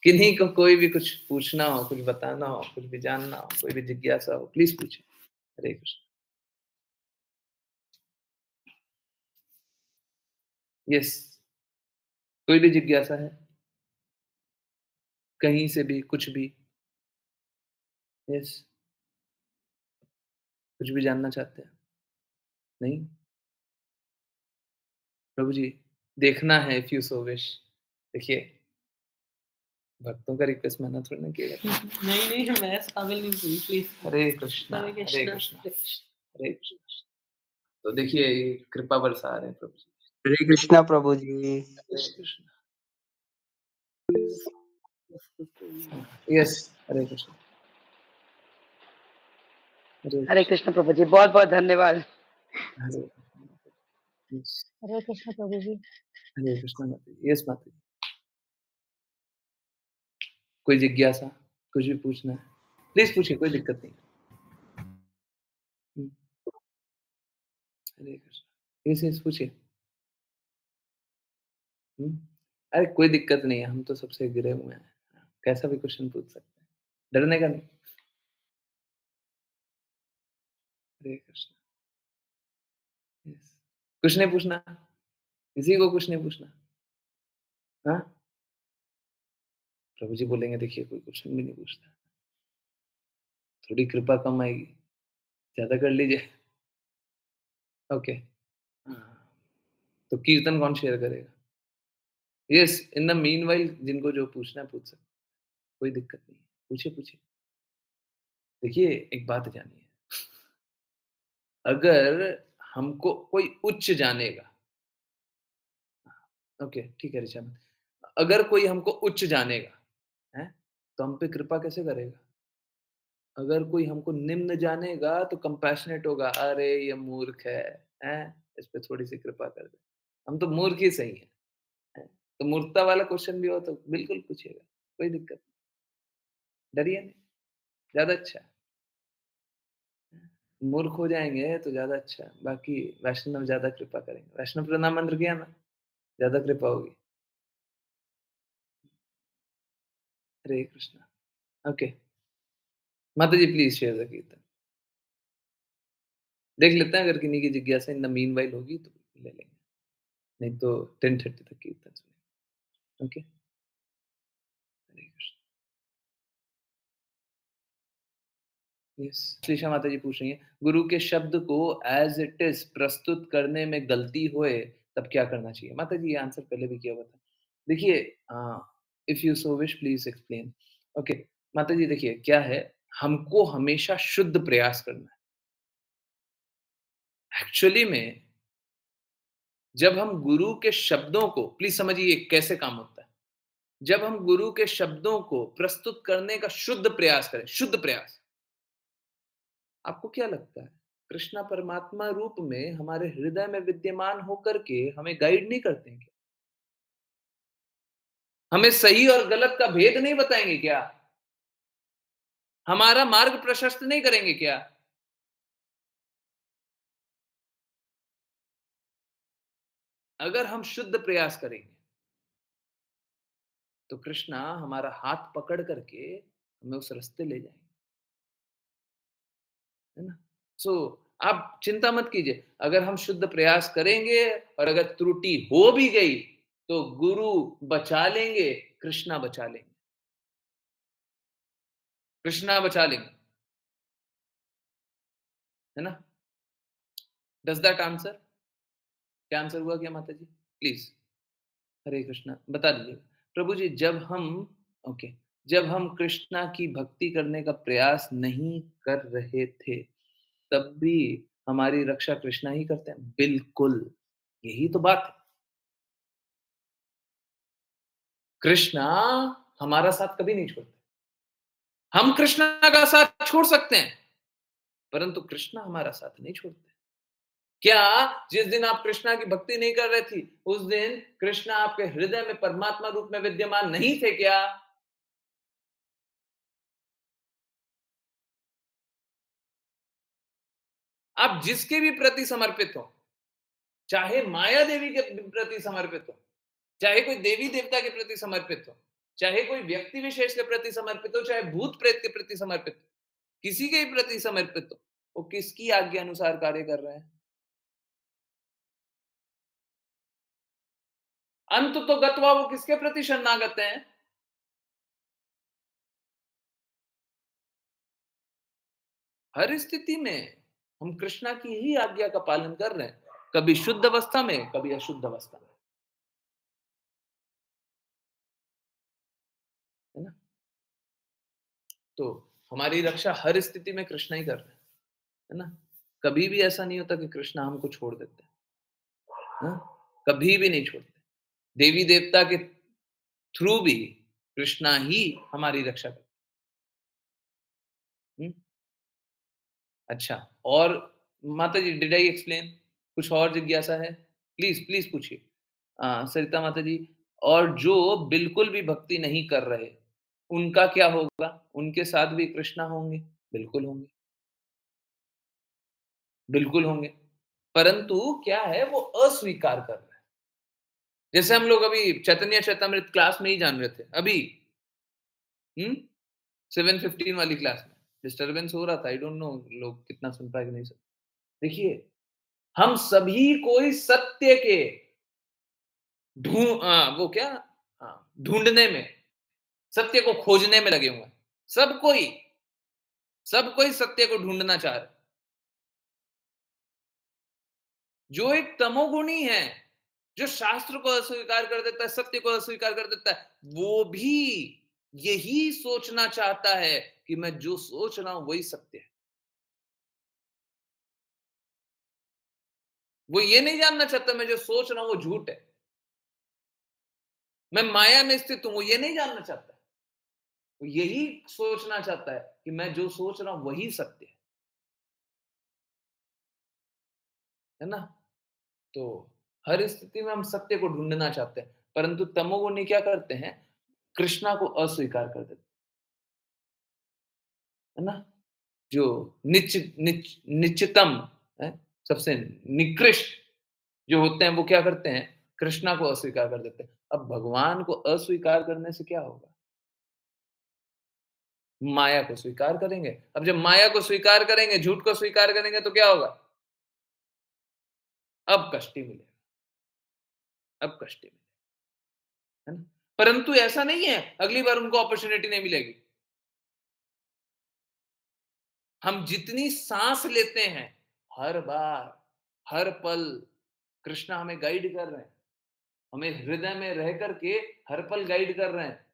[SPEAKER 3] किन्हीं को कोई भी कुछ पूछना हो, कुछ बताना हो, कुछ भी जानना हो, कोई भी जिज्ञासा हो, प्लीज पूछे। हरे कृष्ण। यस, कोई भी जिज्ञासा है, कहीं से भी, कुछ भी। यस, कुछ भी जानना चाहते हैं? नहीं? प्रभु जी, देखना है इफ यू सो विश। देखिए, भक्तों का रिक्वेस्ट माना थोड़ी ना किया जाता है।
[SPEAKER 8] नहीं नहीं, मैं इस काबिल नहीं हूँ, प्लीज।
[SPEAKER 3] हरे कृष्णा
[SPEAKER 8] हरे
[SPEAKER 3] हरे
[SPEAKER 8] कृष्णा
[SPEAKER 3] कृष्णा हरे कृष्णा। तो देखिए, ये कृपा बरसा रहे हैं प्रभु जी।
[SPEAKER 9] हरे कृष्णा प्रभु जी।
[SPEAKER 3] हरे कृष्णा। यस, हरे कृष्णा।
[SPEAKER 7] हरे कृष्ण प्रभु जी। बहुत बहुत धन्यवाद।
[SPEAKER 3] हरे यस,
[SPEAKER 2] हरे कृष्ण प्रभु जी।
[SPEAKER 3] हरे कृष्णा माता जी। यस माता जी, कोई जिज्ञासा, कुछ भी पूछना है, प्लीज पूछिए, कोई दिक्कत नहीं। हरे कृष्णा। यस पूछिए। अरे कोई दिक्कत नहीं है, हम तो सबसे गिरे हुए हैं। कैसा भी क्वेश्चन पूछ सकते हैं, डरने का नहीं। हरे कृष्णा। यस, कुछ नहीं पूछना, किसी को कुछ नहीं पूछना। हाँ, प्रभु जी बोलेंगे देखिए कोई क्वेश्चन भी नहीं पूछता, थोड़ी कृपा कम आएगी, ज्यादा कर लीजिए। ओके, तो कीर्तन कौन शेयर करेगा? यस, इन द मीनवाइल जिनको जो पूछना है पूछ सकते, कोई दिक्कत नहीं है, पूछिए पूछिए। देखिए, एक बात जानिए, अगर हमको कोई उच्च जानेगा, ओके ठीक है ऋषा, अगर कोई हमको उच्च जानेगा है तो हम पे कृपा कैसे करेगा? अगर कोई हमको निम्न जानेगा तो कंपैशनेट होगा, अरे ये मूर्ख है, इस पे थोड़ी सी कृपा कर दे। हम तो मूर्ख ही सही है? तो मूर्खता वाला क्वेश्चन भी हो तो बिल्कुल पूछिएगा, कोई दिक्कत नहीं, डरिए नहीं, ज्यादा अच्छा है। मूर्ख हो जाएंगे तो ज्यादा अच्छा है, बाकी वैष्णव ज्यादा कृपा करेंगे। वैष्णव प्रणाम मंत्र किया ना, ज्यादा कृपा होगी। हरे कृष्णा। ओके, माता जी प्लीज शेयर द कीर्तन। देख लेते हैं, अगर किन्हीं की जिज्ञासा इन द मीनवाइल होगी तो ले लेंगे, नहीं तो 10:30 तक कीर्तन सुनेंगे। ओके, हरे कृष्ण। यस, श्रीषा माता जी पूछ रही हैं, गुरु के शब्द को एज इट इज प्रस्तुत करने में गलती होए तब क्या करना चाहिए? माता जी ये आंसर पहले भी किया हुआ था। देखिए, if you so wish please explain. Okay, माता जी देखिए क्या है, हमको हमेशा शुद्ध प्रयास करना है। एक्चुअली में जब हम गुरु के शब्दों को, प्लीज समझिए कैसे काम होता है, जब हम गुरु के शब्दों को प्रस्तुत करने का शुद्ध प्रयास करें, शुद्ध प्रयास, आपको क्या लगता है कृष्णा परमात्मा रूप में हमारे हृदय में विद्यमान होकर के हमें गाइड नहीं करते हैं क्या? हमें सही और गलत का भेद नहीं बताएंगे क्या? हमारा मार्ग प्रशस्त नहीं करेंगे क्या? अगर हम शुद्ध प्रयास करेंगे तो कृष्णा हमारा हाथ पकड़ करके हमें उस रास्ते ले जाएंगे, है ना? सो आप चिंता मत कीजिए, अगर हम शुद्ध प्रयास करेंगे और अगर त्रुटि हो भी गई तो गुरु बचा लेंगे, कृष्णा बचा लेंगे, कृष्णा बचा लेंगे, है ना? Does that answer? क्या आंसर हुआ क्या माता जी? प्लीज, हरे कृष्णा बता दीजिए। प्रभु जी जब हम, ओके, जब हम कृष्णा की भक्ति करने का प्रयास नहीं कर रहे थे तब भी हमारी रक्षा कृष्णा ही करते हैं, बिल्कुल, यही तो बात है। कृष्णा हमारा साथ कभी नहीं छोड़ते, हम कृष्णा का साथ छोड़ सकते हैं परंतु कृष्णा हमारा साथ नहीं छोड़ते। क्या जिस दिन आप कृष्णा की भक्ति नहीं कर रहे थी उस दिन कृष्णा आपके हृदय में परमात्मा रूप में विद्यमान नहीं थे क्या? आप जिसके भी प्रति समर्पित हो, चाहे माया देवी के प्रति समर्पित हो, चाहे कोई देवी देवता के प्रति समर्पित हो, चाहे कोई व्यक्ति विशेष के प्रति समर्पित हो, चाहे भूत प्रेत के प्रति समर्पित हो, किसी के प्रति समर्पित हो, वो किसकी आज्ञा अनुसार कार्य कर रहे हैं? अंत तो गत्वा वो किसके प्रति शरणागत हैं? हर स्थिति में हम कृष्णा की ही आज्ञा का पालन कर रहे हैं, कभी शुद्ध अवस्था में कभी अशुद्ध अवस्था में, है ना? तो हमारी रक्षा हर स्थिति में कृष्णा ही कर रहे हैं, है ना? कभी भी ऐसा नहीं होता कि कृष्णा हमको छोड़ देते हैं, कभी भी नहीं छोड़ते। देवी देवता के थ्रू भी कृष्णा ही हमारी रक्षा करते हैं। अच्छा, और माता जी डिड आई एक्सप्लेन? कुछ और जिज्ञासा है? प्लीज प्लीज पूछिए। सरिता माता जी, और जो बिल्कुल भी भक्ति नहीं कर रहे उनका क्या होगा? उनके साथ भी कृष्णा होंगे? बिल्कुल होंगे, बिल्कुल होंगे, परंतु क्या है वो अस्वीकार कर रहे हैं। जैसे हम लोग अभी चैतन्य चैतामृत क्लास में ही जान रहे थे अभी, 7:15 वाली क्लास में डिस्टरबेंस हो रहा था, आई डोंट नो लोग कितना सुन पाए कि नहीं सुन। देखिए, हम सभी कोई सत्य के वो क्या, ढूंढने में, सत्य को खोजने में लगे हुए हैं। सब कोई सत्य को ढूंढना चाह रहे। जो एक तमोगुणी है, जो शास्त्र को अस्वीकार कर देता है, सत्य को अस्वीकार कर देता है, वो भी यही सोचना चाहता है कि मैं जो सोच रहा हूं वही सत्य है। वो ये नहीं जानना चाहता मैं जो सोच रहा हूं वो झूठ है, मैं माया में स्थित हूं, वो ये नहीं जानना चाहता। वो यही सोचना चाहता है कि मैं जो सोच रहा हूं वही सत्य है ना? तो हर स्थिति में हम सत्य को ढूंढना चाहते हैं, परंतु तमोगुणी क्या करते हैं? कृष्णा को अस्वीकार कर देते है ना? जो निश्चितम है, सबसे निकृष्ट जो होते हैं वो क्या करते हैं? कृष्णा को अस्वीकार कर देते हैं। अब भगवान को अस्वीकार करने से क्या होगा? माया को स्वीकार करेंगे। अब जब माया को स्वीकार करेंगे, झूठ को स्वीकार करेंगे तो क्या होगा? अब कष्ट ही मिलेगा, अब कष्ट ही मिलेगा, है ना? परंतु ऐसा नहीं है अगली बार उनको अपॉर्चुनिटी नहीं मिलेगी। हम जितनी सांस लेते हैं, हर बार, हर पल कृष्णा हमें गाइड कर रहे हैं, हमें हृदय में रह करके हर पल गाइड कर रहे हैं,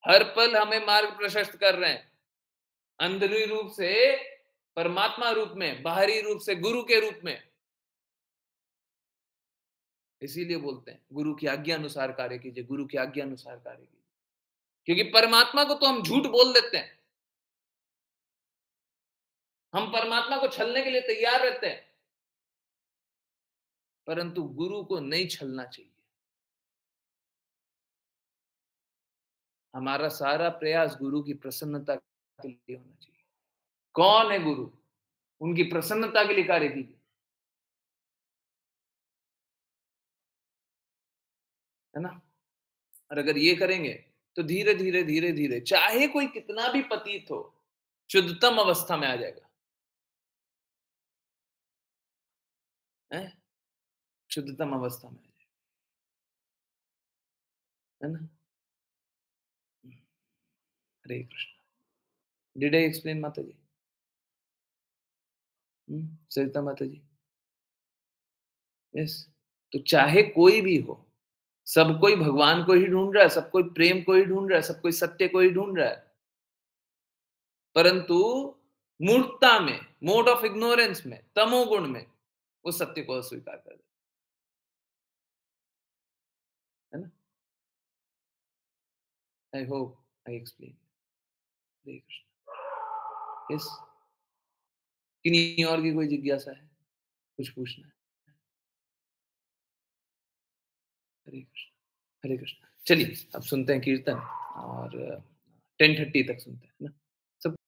[SPEAKER 3] हर पल हमें मार्ग प्रशस्त कर रहे हैं, अंदरूनी रूप से परमात्मा रूप में, बाहरी रूप से गुरु के रूप में। इसीलिए बोलते हैं गुरु की आज्ञा अनुसार कार्य कीजिए, गुरु की आज्ञा अनुसार कार्य कीजिए, क्योंकि परमात्मा को तो हम झूठ बोल देते हैं, हम परमात्मा को छलने के लिए तैयार रहते हैं, परंतु गुरु को नहीं छलना चाहिए। हमारा सारा प्रयास गुरु की प्रसन्नता के लिए होना चाहिए। कौन है गुरु? उनकी प्रसन्नता के लिए कार्य कीजिए, है ना। और अगर ये करेंगे तो धीरे धीरे धीरे धीरे चाहे कोई कितना भी पतित हो, शुद्धतम अवस्था में आ जाएगा, है? शुद्धतम अवस्था में आ जाएगा, है ना। Hare Krishna. Did I explain माता जी? सरिता माता जी? यस। तो चाहे कोई भी हो, सब कोई भगवान को ही ढूंढ रहा है, सब कोई प्रेम को ही ढूंढ रहा है, सब कोई सत्य को ही ढूंढ रहा है, परंतु मूर्खता में, मोड ऑफ इग्नोरेंस में, तमोगुण में वो सत्य को अस्वीकार कर देता है ना। I hope I explain. Hare Krishna. Yes. किन्हीं और की कोई जिज्ञासा है, कुछ पूछना है? हरे कृष्ण। हरे कृष्ण। चलिए अब सुनते हैं कीर्तन, और 10:30 तक सुनते हैं ना।